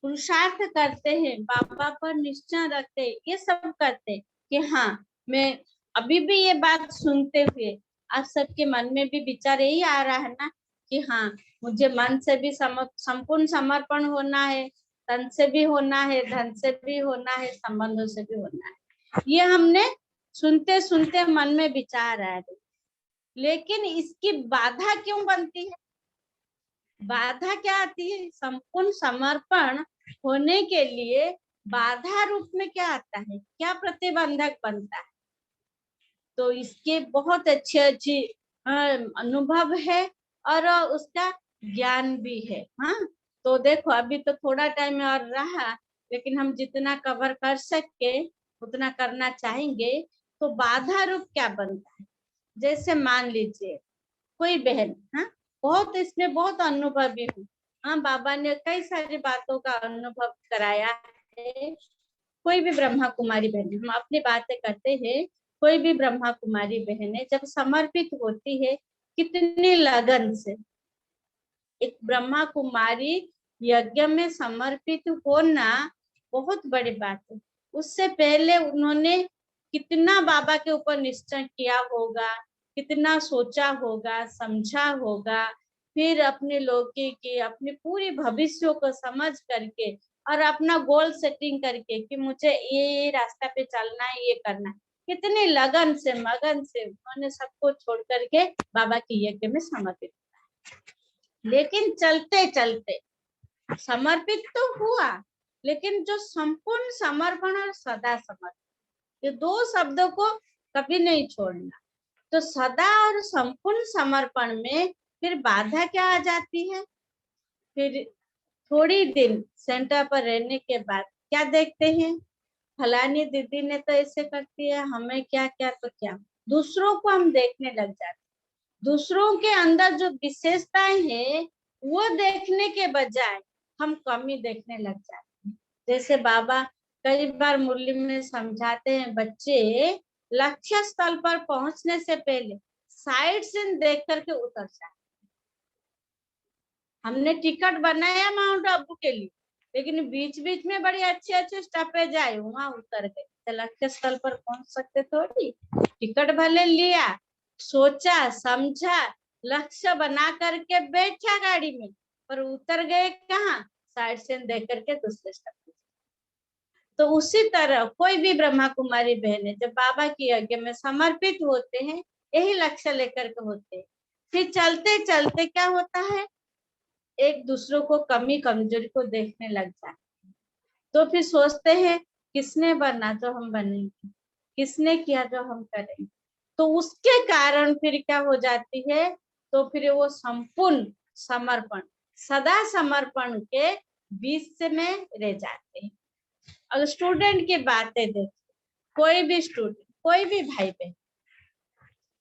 पुरुषार्थ करते हैं, बाबा पर निश्चय रखते हैं, ये सब करते हैं कि हाँ, मैं अभी भी ये बात सुनते हुए आप सबके मन में भी विचार यही आ रहा है ना कि हाँ, मुझे मन से भी संपूर्ण समर्पण होना है, तन से भी होना है, धन से भी होना है, संबंधों से भी होना है। ये हमने सुनते सुनते मन में विचार आ रहे, लेकिन इसकी बाधा क्यों बनती है? बाधा क्या आती है? संपूर्ण समर्पण होने के लिए बाधा रूप में क्या आता है, क्या प्रतिबंधक बनता है? तो इसके बहुत अच्छे अच्छे अनुभव है और उसका ज्ञान भी है। हाँ, तो देखो अभी तो थोड़ा टाइम और रहा, लेकिन हम जितना कवर कर सके उतना करना चाहेंगे। तो बाधा रूप क्या बनता है? जैसे मान लीजिए कोई बहन, हाँ, बहुत इसमें बहुत अनुभवी हूँ, हाँ, बाबा ने कई सारी बातों का अनुभव कराया है। कोई भी ब्रह्मा कुमारी बहन, हम अपनी बातें करते हैं, कोई भी ब्रह्मा कुमारी बहन जब समर्पित होती है कितनी लगन से, एक ब्रह्मा कुमारी यज्ञ में समर्पित होना बहुत बड़ी बात है। उससे पहले उन्होंने कितना बाबा के ऊपर निश्चय किया होगा, कितना सोचा होगा, समझा होगा, फिर अपने लौकिक की अपने पूरी भविष्य को समझ करके और अपना गोल सेटिंग करके कि मुझे ये रास्ता पे चलना है, ये करना है, कितनी लगन से मगन से उन्होंने सबको छोड़ करके बाबा की यज्ञ में समर्पित। लेकिन चलते चलते समर्पित तो हुआ, लेकिन जो संपूर्ण समर्पण और सदा समर्पण, ये दो शब्दों को कभी नहीं छोड़ना। तो सदा और संपूर्ण समर्पण में फिर बाधा क्या आ जाती है? फिर थोड़ी दिन सेंटर पर रहने के बाद क्या देखते हैं, फलानी दीदी ने तो ऐसे करती है, हमें क्या क्या तो क्या, दूसरों को हम देखने लग जाते, दूसरों के अंदर जो विशेषताएं हैं वो देखने के बजाय हम कमी देखने लग जाते हैं। जैसे बाबा कई बार मुरली में समझाते हैं, बच्चे लक्ष्य स्थल पर पहुंचने से पहले साइड सीन देख करके उतर जाए। हमने टिकट बनाया माउंट आबू के लिए, लेकिन बीच बीच में बड़ी अच्छे अच्छे स्टॉपेज आए, वहां उतर गए, तो लक्ष्य स्थल पर पहुंच सकते थोड़ी। टिकट भले लिया, सोचा समझा, लक्ष्य बना करके बैठा गाड़ी में, पर उतर गए कहाँ, साइड से देख करके दूसरे स्टेप। तो उसी तरह कोई भी ब्रह्मा कुमारी बहनें जब बाबा की आज्ञा में समर्पित होते हैं, यही लक्ष्य लेकर के होते हैं। फिर चलते चलते क्या होता है, एक दूसरों को कमी कमजोरी को देखने लग जाते हैं। तो फिर सोचते हैं किसने बनना तो हम बनेंगे, किसने किया तो हम करेंगे। तो उसके कारण फिर क्या हो जाती है, तो फिर वो संपूर्ण समर्पण, सदा समर्पण के बीच में रह जाते हैं। अगर स्टूडेंट की बातें देखें, कोई भी स्टूडेंट, कोई भी भाई बहन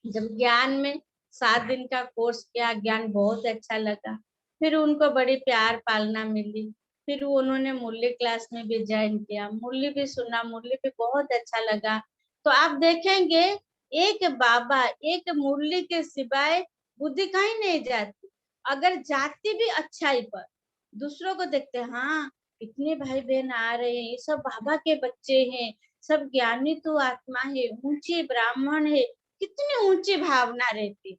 जब ज्ञान में 7 दिन का कोर्स किया, ज्ञान बहुत अच्छा लगा, फिर उनको बड़ी प्यार पालना मिली, फिर उन्होंने मुरली क्लास में भी ज्वाइन किया, मुरली भी सुना, मुरली भी बहुत अच्छा लगा। तो आप देखेंगे एक बाबा, एक मुरली के सिवाय बुद्धि कहीं नहीं जाती। अगर जाती भी अच्छाई पर, दूसरों को देखते हैं, हाँ इतने भाई बहन आ रहे हैं, ये सब बाबा के बच्चे हैं, सब ज्ञानी तो आत्मा है, ऊंचे ब्राह्मण है, कितनी ऊंची भावना रहती।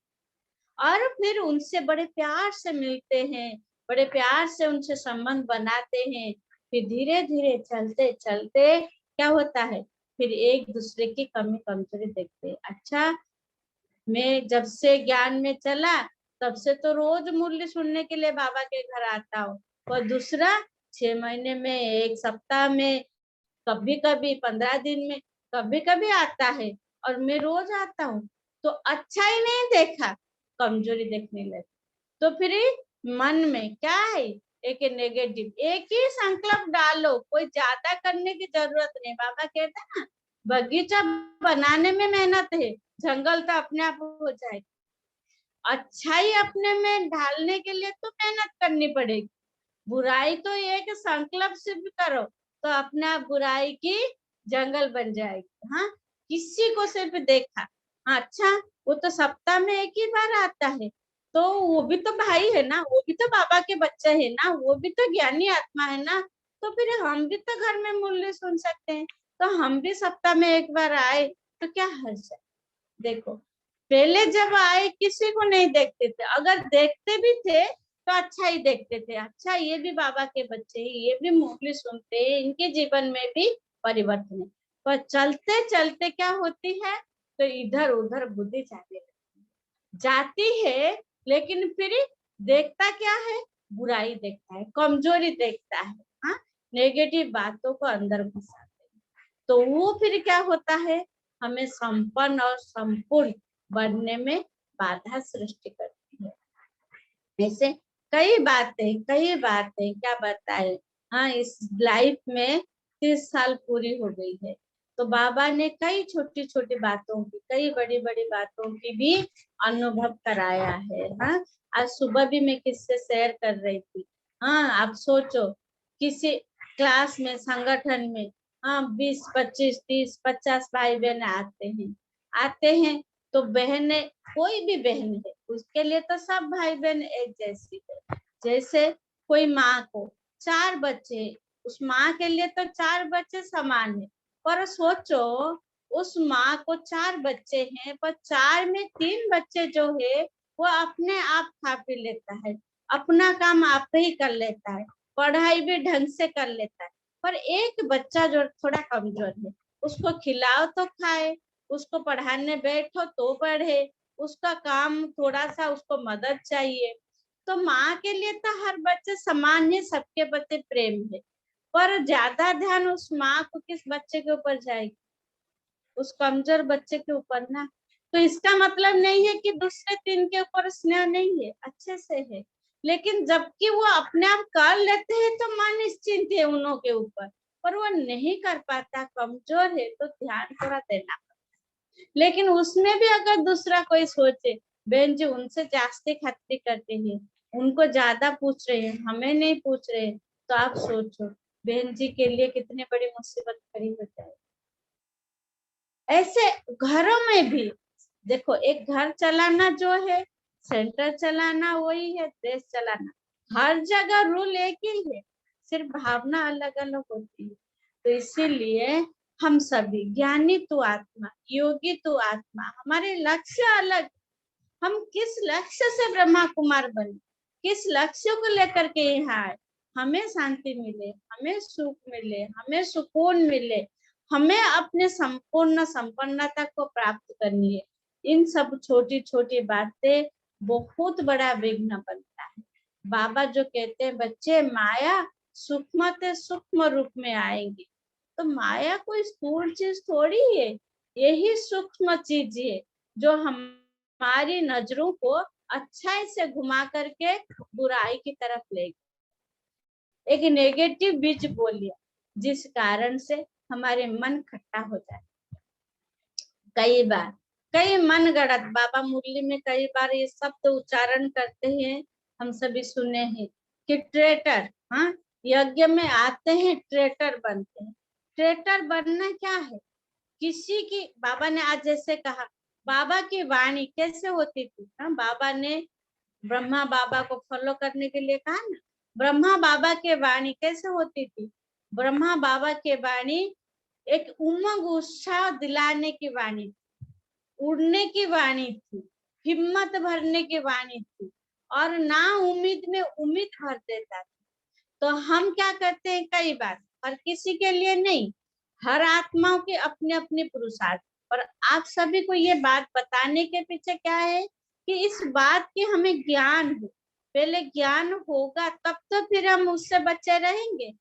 और फिर उनसे बड़े प्यार से मिलते हैं, बड़े प्यार से उनसे संबंध बनाते हैं। फिर धीरे धीरे चलते चलते क्या होता है, फिर एक दूसरे की कमी कमजोरी देखते हैं। अच्छा, मैं जब से ज्ञान में चला तब से तो रोज मुरली सुनने के लिए बाबा के घर आता हूँ, और दूसरा 6 महीने में, एक सप्ताह में, कभी कभी 15 दिन में, कभी कभी आता है, और मैं रोज आता हूँ। तो अच्छा ही नहीं देखा, कमजोरी देखने लगी। तो फिर मन में क्या है, एक नेगेटिव, एक ही संकल्प डालो, कोई ज्यादा करने की जरूरत नहीं। बाबा कहते हैं ना, बगीचा बनाने में मेहनत है, जंगल तो अपने आप हो जाए। अच्छाई अपने में ढालने के लिए तो मेहनत करनी पड़ेगी, बुराई तो एक संकल्प से भी करो तो अपने आप बुराई की जंगल बन जाएगी। हाँ, किसी को सिर्फ देखा, हाँ अच्छा वो तो सप्ताह में एक ही बार आता है, तो वो भी तो भाई है ना, वो भी तो बाबा के बच्चे है ना, वो भी तो ज्ञानी आत्मा है ना, तो फिर हम भी तो घर में मूल्य सुन सकते हैं, तो हम भी सप्ताह में एक बार आए तो क्या हर्ज है। देखो, पहले जब आए किसी को नहीं देखते थे, अगर देखते भी थे तो अच्छा ही देखते थे, अच्छा ये भी बाबा के बच्चे हैं, ये भी मुरली सुनते हैं, इनके जीवन में भी परिवर्तन है। पर चलते चलते क्या होती है, तो इधर उधर बुद्धि जाती है, लेकिन फिर देखता क्या है, बुराई देखता है, कमजोरी देखता है, हाँ नेगेटिव बातों को अंदर घुसाते हैं। तो वो फिर क्या होता है, हमें संपन्न और संपूर्ण बनने में बाधा सृष्टि करती है। ऐसे कई बातें क्या बताए। हाँ, इस लाइफ में 30 साल पूरी हो गई है, तो बाबा ने कई छोटी छोटी बातों की, कई बड़ी बड़ी बातों की भी अनुभव कराया है। हाँ, आज सुबह भी मैं किससे शेयर कर रही थी। हाँ, आप सोचो, किसी क्लास में, संगठन में, हाँ 20 25 30 50 भाई बहन आते हैं, तो बहने, कोई भी बहन है उसके लिए तो सब भाई बहन एक जैसी है। जैसे कोई माँ को 4 बच्चे, उस माँ के लिए तो 4 बच्चे समान है। पर सोचो, उस माँ को 4 बच्चे हैं, पर 4 में 3 बच्चे जो है वो अपने आप खा पी लेता है, अपना काम आप ही कर लेता है, पढ़ाई भी ढंग से कर लेता है। पर एक बच्चा जो थोड़ा कमजोर है, उसको खिलाओ तो खाए, उसको पढ़ाने बैठो तो पढ़े, उसका काम थोड़ा सा उसको मदद चाहिए। तो माँ के लिए तो हर बच्चे समान है, सबके प्रति प्रेम है, पर ज्यादा ध्यान उस माँ को किस बच्चे के ऊपर जाएगी, उस कमजोर बच्चे के ऊपर ना। तो इसका मतलब नहीं है कि दूसरे 3 के ऊपर स्नेह नहीं है, अच्छे से है, लेकिन जबकि वो अपने आप कर लेते हैं तो माँ निश्चिंत है उन्हों के ऊपर, पर वो नहीं कर पाता, कमजोर है, तो ध्यान थोड़ा देना। लेकिन उसमें भी अगर दूसरा कोई सोचे, बहन जी उनसे जास्ती खातिरी करते हैं, उनको ज्यादा पूछ रहे हैं, हमें नहीं पूछ रहे, तो आप सोचो बहन जी के लिए कितनी बड़ी मुसीबत खड़ी हो जाए। ऐसे घरों में भी देखो, एक घर चलाना जो है, सेंटर चलाना वही है, देश चलाना, हर जगह रूल एक ही है, सिर्फ भावना अलग अलग होती है। तो इसीलिए हम सभी ज्ञानी तो आत्मा, योगी तो आत्मा, हमारे लक्ष्य अलग, हम किस लक्ष्य से ब्रह्मा कुमार बने, किस लक्ष्य को लेकर के यहाँ आए। हमें शांति मिले, हमें सुख मिले, हमें सुकून मिले, हमें अपने संपूर्ण संपन्नता को प्राप्त करनी है। इन सब छोटी छोटी बातें बहुत बड़ा विघ्न बनता है। बाबा जो कहते हैं बच्चे माया सूक्ष्म से सूक्ष्म रूप में आएंगे, तो माया कोई स्थूल चीज थोड़ी है, यही सूक्ष्म चीज है जो हमारी नजरों को अच्छाई से घुमा करके बुराई की तरफ ले गई। एक नेगेटिव बीज बोलिए जिस कारण से हमारे मन खट्टा हो जाए। कई बार कई मन गढ़ंत बाबा मुरली में कई बार ये शब्द उच्चारण करते हैं, हम सभी सुने हैं कि ट्रेटर, हाँ, यज्ञ में आते हैं ट्रेटर बनते हैं। ट्रेटर बनना क्या है, किसी की, बाबा ने आज जैसे कहा, बाबा की वाणी कैसे होती थी, हाँ, बाबा ने ब्रह्मा बाबा को फॉलो करने के लिए कहा ना, ब्रह्मा बाबा के वाणी कैसे होती थी, ब्रह्मा बाबा के वाणी एक उमंग उत्साह दिलाने की वाणी, उड़ने की वाणी थी, हिम्मत भरने की वाणी थी, और ना उम्मीद में उम्मीद भर देता था। तो हम क्या करते हैं कई बार, हर किसी के लिए नहीं, हर आत्माओं के अपने अपने पुरुषार्थ, पर आप सभी को ये बात बताने के पीछे क्या है कि इस बात की हमें ज्ञान हो, पहले ज्ञान होगा तब तो फिर हम उससे बचे रहेंगे।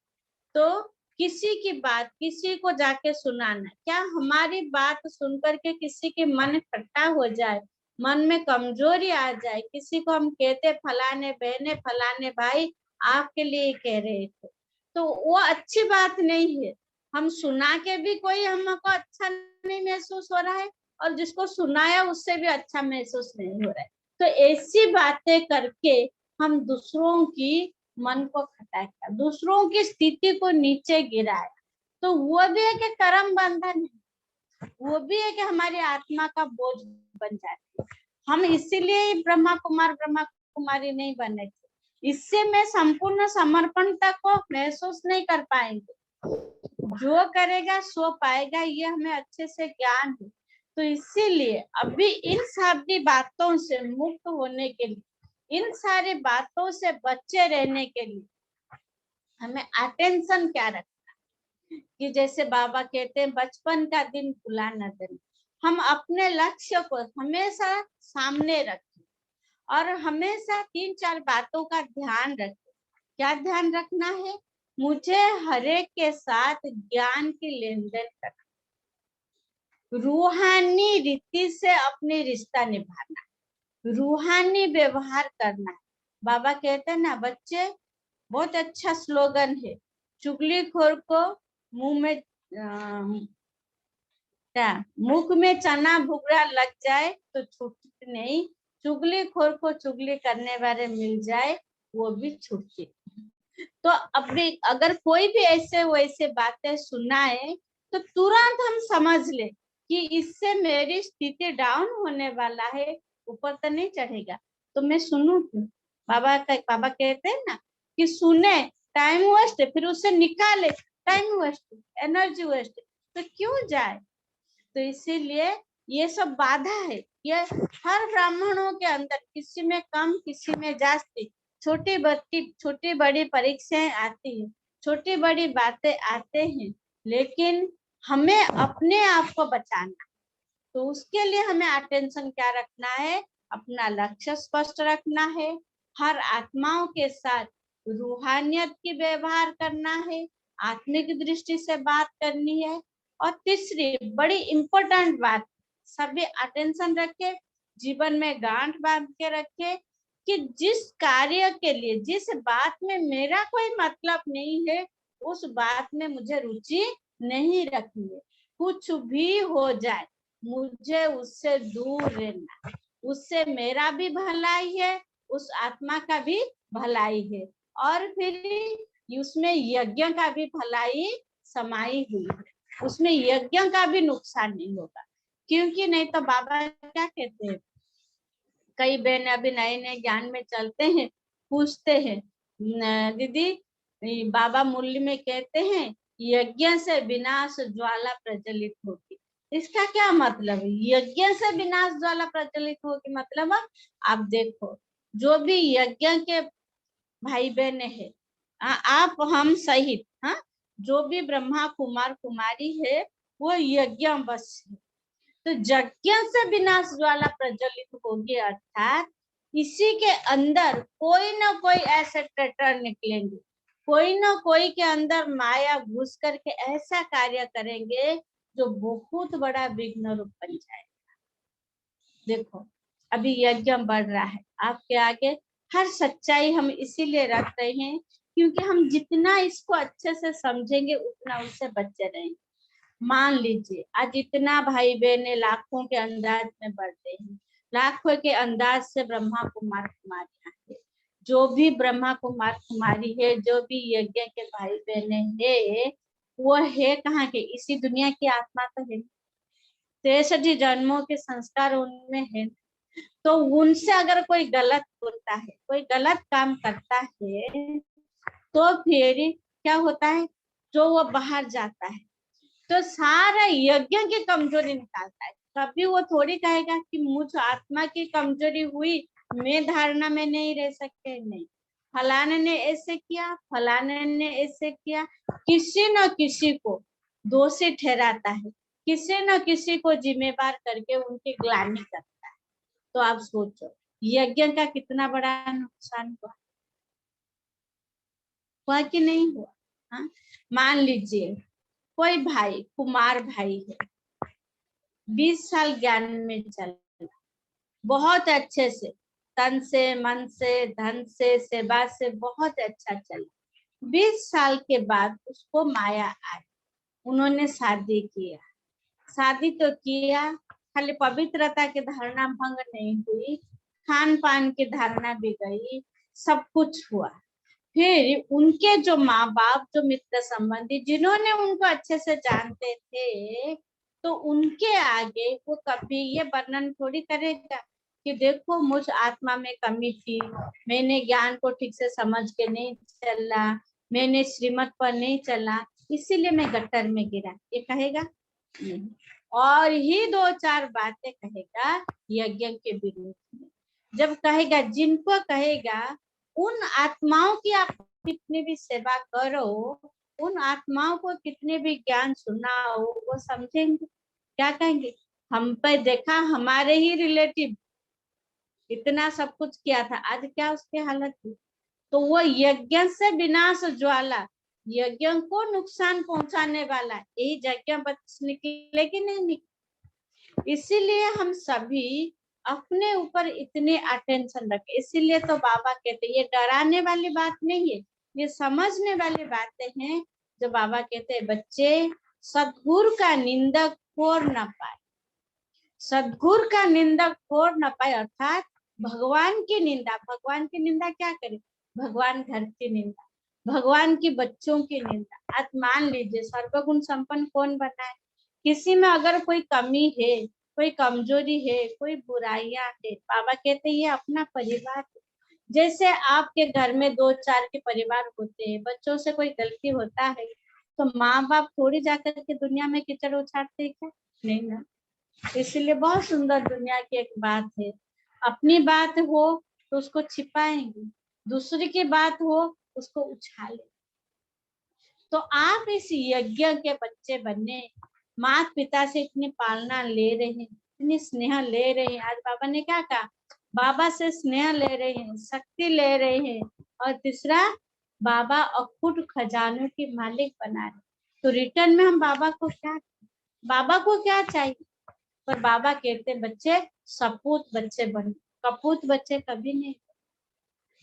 तो किसी की बात किसी को जाके सुनाना, क्या हमारी बात सुन करके किसी के मन खट्टा हो जाए, मन में कमजोरी आ जाए, किसी को हम कहते फलाने बहने फलाने भाई आपके लिए कह रहे थे, तो वो अच्छी बात नहीं है। हम सुना के भी कोई हमको अच्छा नहीं महसूस हो रहा है, और जिसको सुनाया उससे भी अच्छा महसूस नहीं हो रहा है। तो ऐसी बातें करके हम दूसरों की मन को खटाया, दूसरों की स्थिति को नीचे गिराया, तो वो भी है कि कर्म बंधन है, वो भी है कि हमारी आत्मा का बोझ बन जाती है। हम इसीलिए ब्रह्मा कुमारी नहीं बने थे, इससे मैं संपूर्ण समर्पणता को महसूस नहीं कर पाएंगे। जो करेगा सो पाएगा, ये हमें अच्छे से ज्ञान है। तो इसीलिए अभी इन सभी बातों से मुक्त होने के लिए, इन सारी बातों से बचे रहने के लिए हमें अटेंशन क्या रखना, कि जैसे बाबा कहते हैं बचपन का दिन भुला न देना। हम अपने लक्ष्य को हमेशा सामने रखें और हमेशा 3-4 बातों का ध्यान रखें। क्या ध्यान रखना है, मुझे हरेक के साथ ज्ञान की लेन देन करना, रूहानी रीति से अपने रिश्ता निभाना, रूहानी व्यवहार करना है। बाबा कहते हैं ना बच्चे, बहुत अच्छा स्लोगन है, चुगलीखोर को मुंह में मुख में चना भुगड़ा लग जाए तो छूटती नहीं, चुगलीखोर को चुगली करने वाले मिल जाए वो भी छूटती। तो अभी अगर कोई भी ऐसे वैसे बातें सुनाए तो तुरंत हम समझ ले कि इससे मेरी स्थिति डाउन होने वाला है, ऊपर तो नहीं चढ़ेगा, तो मैं सुनूं क्यों। बाबा कहते हैं ना कि सुने टाइम वेस्ट, फिर उसे निकाले टाइम वेस्ट, एनर्जी वेस्ट, तो क्यों जाए। तो इसीलिए ये सब बाधा है, ये हर ब्राह्मणों के अंदर, किसी में कम किसी में जास्ती, छोटी बड़ी परीक्षाएं आती है, छोटी बड़ी बातें आते हैं, लेकिन हमें अपने आप को बचाना, तो उसके लिए हमें अटेंशन क्या रखना है, अपना लक्ष्य स्पष्ट रखना है, हर आत्माओं के साथ रूहानियत की व्यवहार करना है, आत्मिक दृष्टि से बात करनी है। और तीसरी बड़ी इंपॉर्टेंट बात, सभी अटेंशन रखे, जीवन में गांठ बांध के रखे कि जिस कार्य के लिए, जिस बात में मेरा कोई मतलब नहीं है, उस बात में मुझे रुचि नहीं रखनी है। कुछ भी हो जाए मुझे उससे दूर रहना, उससे मेरा भी भलाई है, उस आत्मा का भी भलाई है, और फिर उसमें यज्ञ का भी भलाई समाई हुई है, उसमें यज्ञ का भी नुकसान नहीं होगा। क्योंकि नहीं तो बाबा क्या कहते हैं, कई बहन अभी नए नए ज्ञान में चलते हैं, पूछते हैं दीदी बाबा मुरली में कहते हैं यज्ञ से विनाश ज्वाला प्रज्वलित होती, इसका क्या मतलब है? यज्ञ से विनाश ज्वाला प्रज्वलित होगी, मतलब आप देखो जो भी यज्ञ के भाई बहन है, आप हम सहित, हाँ, जो भी ब्रह्मा कुमार कुमारी है वो यज्ञ बस है। तो यज्ञ से विनाश ज्वाला प्रज्वलित होगी, अर्थात इसी के अंदर कोई ना कोई ऐसे ट्रेटर निकलेंगे, कोई ना कोई के अंदर माया घुस करके ऐसा कार्य करेंगे जो बहुत बड़ा विघ्न रूप बन जाएगा। देखो अभी यज्ञ बढ़ रहा है आपके आगे, हर सच्चाई हम इसीलिए रख रहे हैं क्योंकि हम जितना इसको अच्छे से समझेंगे उतना उससे बचे रहेंगे। मान लीजिए आज इतना भाई बहन लाखों के अंदाज में बढ़ते हैं, लाखों के अंदाज से ब्रह्मा कुमार कुमारियां है, जो भी ब्रह्मा कुमार कुमारी है, जो भी यज्ञ के भाई बहने है, वो है कहाँ के? इसी दुनिया की आत्मा तो है, 63 जन्मों के संस्कार उनमें है। तो उनसे अगर कोई गलत बोलता है, कोई गलत काम करता है, तो फिर क्या होता है? जो वो बाहर जाता है तो सारा यज्ञ की कमजोरी निकालता है। कभी वो थोड़ी कहेगा कि मुझ आत्मा की कमजोरी हुई, मैं धारणा में नहीं रह सकते, नहीं, फलाने ने ऐसे किया, फलाने ने ऐसे किया, किसी न किसी को दोषी ठहराता है, किसी न किसी को जिम्मेवार करके उनकी ग्लानि करता है। तो आप सोचो यज्ञ का कितना बड़ा नुकसान हुआ कि नहीं हुआ? हाँ, मान लीजिए कोई भाई, कुमार भाई है, 20 साल ज्ञान में चला, बहुत अच्छे से, तन से, मन से, धन से, सेवा से बहुत अच्छा चला। 20 साल के बाद उसको माया आई, उन्होंने शादी किया, शादी तो किया, खाली पवित्रता की धारणा भंग नहीं हुई, खान पान की धारणा भी गई, सब कुछ हुआ। फिर उनके जो माँ बाप, जो मित्र संबंधी, जिन्होंने उनको अच्छे से जानते थे, तो उनके आगे वो कभी ये वर्णन थोड़ी करेगा कि देखो मुझ आत्मा में कमी थी, मैंने ज्ञान को ठीक से समझ के नहीं चला, मैंने श्रीमत पर नहीं चला, इसीलिए मैं गट्टर में गिरा, ये कहेगा नहीं। और ही 2-4 बातें कहेगा यज्ञ के विरुद्ध में। जब कहेगा, जिनको कहेगा उन आत्माओं की आप कितनी भी सेवा करो, उन आत्माओं को कितने भी ज्ञान सुनाओ, वो समझेंगे, क्या कहेंगे? हम पे देखा, हमारे ही रिलेटिव इतना सब कुछ किया था, आज क्या उसकी हालत हुई? तो वो यज्ञ से विनाश ज्वाला, यज्ञ को नुकसान पहुंचाने वाला, यही यज्ञ बच निकले कि नहीं निकले? इसीलिए हम सभी अपने ऊपर इतने अटेंशन रखें। इसीलिए तो बाबा कहते हैं, ये डराने वाली बात नहीं है, ये समझने वाली बातें हैं। जो बाबा कहते हैं, बच्चे सद्गुरु का निंदक हो न पाए, सद्गुरु का निंदक हो न पाए, अर्थात भगवान की निंदा। भगवान की निंदा क्या करे? भगवान घर की निंदा, भगवान की बच्चों की निंदा। आज मान लीजिए सर्वगुण संपन्न कौन बना है? किसी में अगर कोई कमी है, कोई कमजोरी है, कोई बुराइयां है, बाबा कहते हैं ये अपना परिवार है। जैसे आपके घर में 2-4 के परिवार होते हैं, बच्चों से कोई गलती होता है तो माँ बाप थोड़ी जाकर के दुनिया में कीचड़ उछाड़ते हैं क्या? नहीं ना। इसलिए बहुत सुंदर दुनिया की एक बात है, अपनी बात हो तो उसको छिपाएंगे, दूसरे की बात हो उसको उछाले। तो आप इस यज्ञ के बच्चे बनने, माता पिता से इतनी पालना ले रहे हैं, इतनी स्नेह ले रहे हैं। आज बाबा ने क्या कहा? बाबा से स्नेह ले रहे हैं, शक्ति ले रहे हैं, और तीसरा बाबा अखुट खजानों की मालिक बना रहे। तो रिटर्न में हम बाबा को क्या, बाबा को क्या चाहिए? पर बाबा कहते बच्चे सपूत बच्चे बने, कपूत बच्चे कभी नहीं।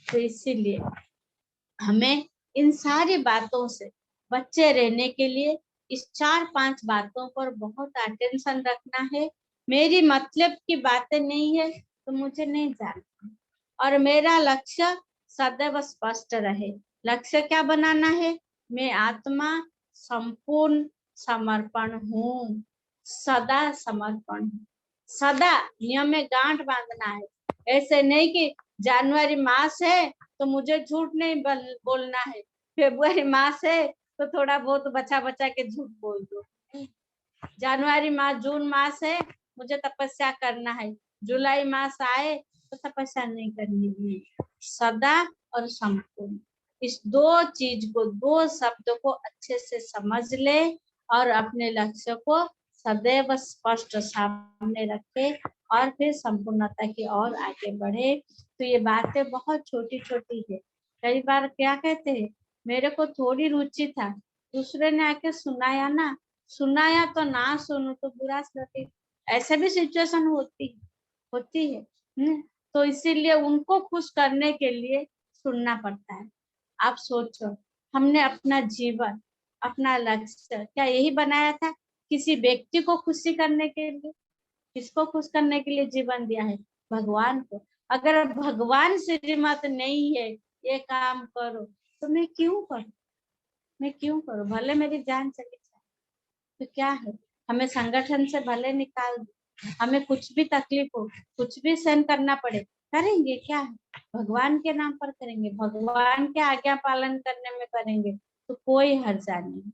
तो इसीलिए हमें इन सारी बातों से बच्चे रहने के लिए इस 4-5 बातों पर बहुत अटेंशन रखना है। मेरी मतलब की बातें नहीं है तो मुझे नहीं जानना, और मेरा लक्ष्य सदैव स्पष्ट रहे। लक्ष्य क्या बनाना है? मैं आत्मा संपूर्ण समर्पण हूँ, सदा समर्पण हूँ। सदा नियम में गांठ बांधना है। ऐसे नहीं कि जनवरी मास है तो मुझे झूठ नहीं बोलना है, फेब्रुआरी मास है तो थोड़ा बहुत बचा बचा के झूठ बोल दो। जनवरी मास, जून मास है, मुझे तपस्या करना है, जुलाई मास आए तो तपस्या नहीं करनी है। सदा और संपूर्ण, इस दो चीज को, दो शब्द को अच्छे से समझ ले और अपने लक्ष्य को सदैव स्पष्ट सामने रखे और फिर संपूर्णता की ओर आगे बढ़े। तो ये बातें बहुत छोटी छोटी है। कई बार क्या कहते हैं, मेरे को थोड़ी रुचि था, दूसरे ने आके सुनाया तो ना सुनो तो बुरा लगे, ऐसे भी सिचुएशन होती है। तो इसीलिए उनको खुश करने के लिए सुनना पड़ता है। आप सोचो, हमने अपना जीवन, अपना लक्ष्य क्या यही बनाया था किसी व्यक्ति को खुशी करने के लिए? किसको खुश करने के लिए जीवन दिया है? भगवान को। अगर भगवान से श्रीमत नहीं है ये काम करो तो मैं क्यों करूं? भले मेरी जान चली जाए तो क्या है, हमें संगठन से भले निकाल दो, हमें कुछ भी तकलीफ हो, कुछ भी सहन करना पड़े, करेंगे क्या है? भगवान के नाम पर करेंगे, भगवान के आज्ञा पालन करने में करेंगे, तो कोई हर्जा नहीं।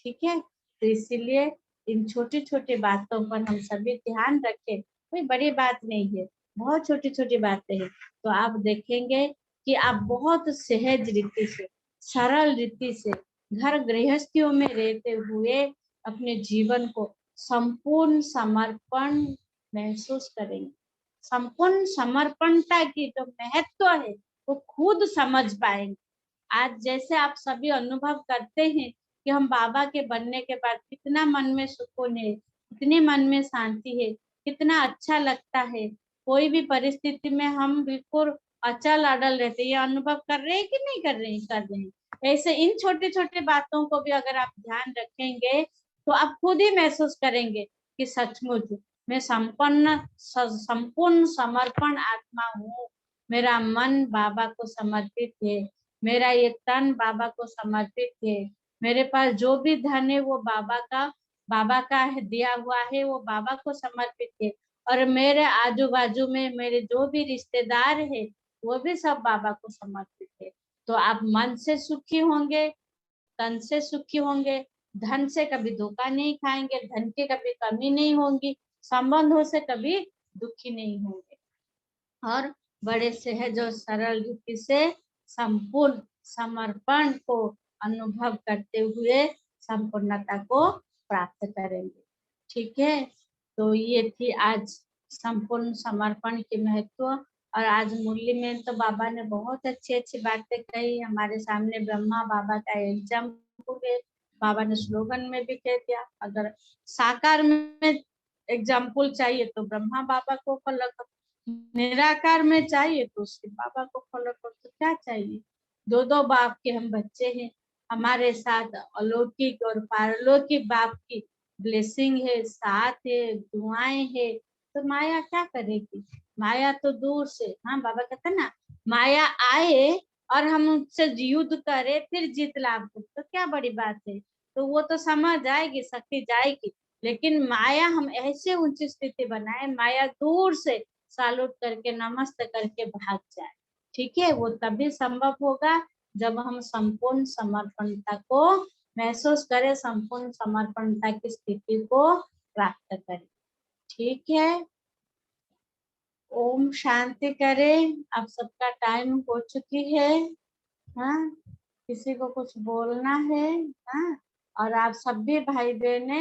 ठीक है, तो इसीलिए इन छोटी छोटी बातों पर हम सभी ध्यान रखें। कोई बड़ी बात नहीं है, बहुत छोटी छोटी बातें हैं। तो आप देखेंगे कि आप बहुत सहज रीति से, सरल रीति से घर गृहस्थियों में रहते हुए अपने जीवन को संपूर्ण समर्पण महसूस करेंगे। संपूर्ण समर्पणता की जो महत्व है वो खुद समझ पाएंगे। आज जैसे आप सभी अनुभव करते हैं कि हम बाबा के बनने के बाद कितना मन में सुकून है, कितनी मन में शांति है, कितना अच्छा लगता है, कोई भी परिस्थिति में हम बिल्कुल अचल अडल रहते, ये अनुभव कर रहे हैं कि नहीं कर रहे हैं? कर रहे हैं। ऐसे इन छोटी छोटी बातों को भी अगर आप ध्यान रखेंगे तो आप खुद ही महसूस करेंगे कि सचमुच मैं संपूर्ण समर्पण आत्मा हूँ। मेरा मन बाबा को समर्पित है, मेरा ये तन बाबा को समर्पित है, मेरे पास जो भी धन है वो बाबा का है, दिया हुआ है, वो बाबा को समर्पित है। और मेरे आजू बाजू में मेरे जो भी रिश्तेदार है वो भी सब बाबा को समर्पित है। तो आप मन से सुखी होंगे, तन से सुखी होंगे, धन से कभी धोखा नहीं खाएंगे, धन की कभी कमी नहीं होगी, संबंधों से कभी दुखी नहीं होंगे और बड़े सहज और सरल रीति से संपूर्ण समर्पण को अनुभव करते हुए संपूर्णता को प्राप्त करेंगे। ठीक है, तो ये थी आज संपूर्ण समर्पण की महत्व। और आज मुरली में तो बाबा ने बहुत अच्छी अच्छी बातें कही। हमारे सामने ब्रह्मा बाबा का एग्जाम्पल है, बाबा ने स्लोगन में भी कह दिया। अगर साकार में एग्जाम्पल चाहिए तो ब्रह्मा बाबा को फॉलो करो, निराकार में चाहिए तो शिव बाबा को फॉलो करो। तो क्या चाहिए? दो दो बाप के हम बच्चे हैं, हमारे साथ अलौकिक और पारलौकिक बाप की ब्लेसिंग है, साथ है, दुआएं है। तो माया क्या करेगी? माया तो दूर से, हाँ बाबा कहते ना, माया आए और हम उससे युद्ध करें फिर जीत लाभ हो तो क्या बड़ी बात है? तो वो तो समझ आएगी, शक्ति जाएगी। लेकिन माया हम ऐसे ऊंची स्थिति बनाए, माया दूर से सालूट करके नमस्ते करके भाग जाए। ठीक है, वो तभी संभव होगा जब हम संपूर्ण समर्पणता को महसूस करें, संपूर्ण समर्पणता की स्थिति को प्राप्त करें। ठीक है, ओम शांति करें। अब सबका टाइम हो चुकी है। हाँ, किसी को कुछ बोलना है? हाँ, और आप सभी भाई बहने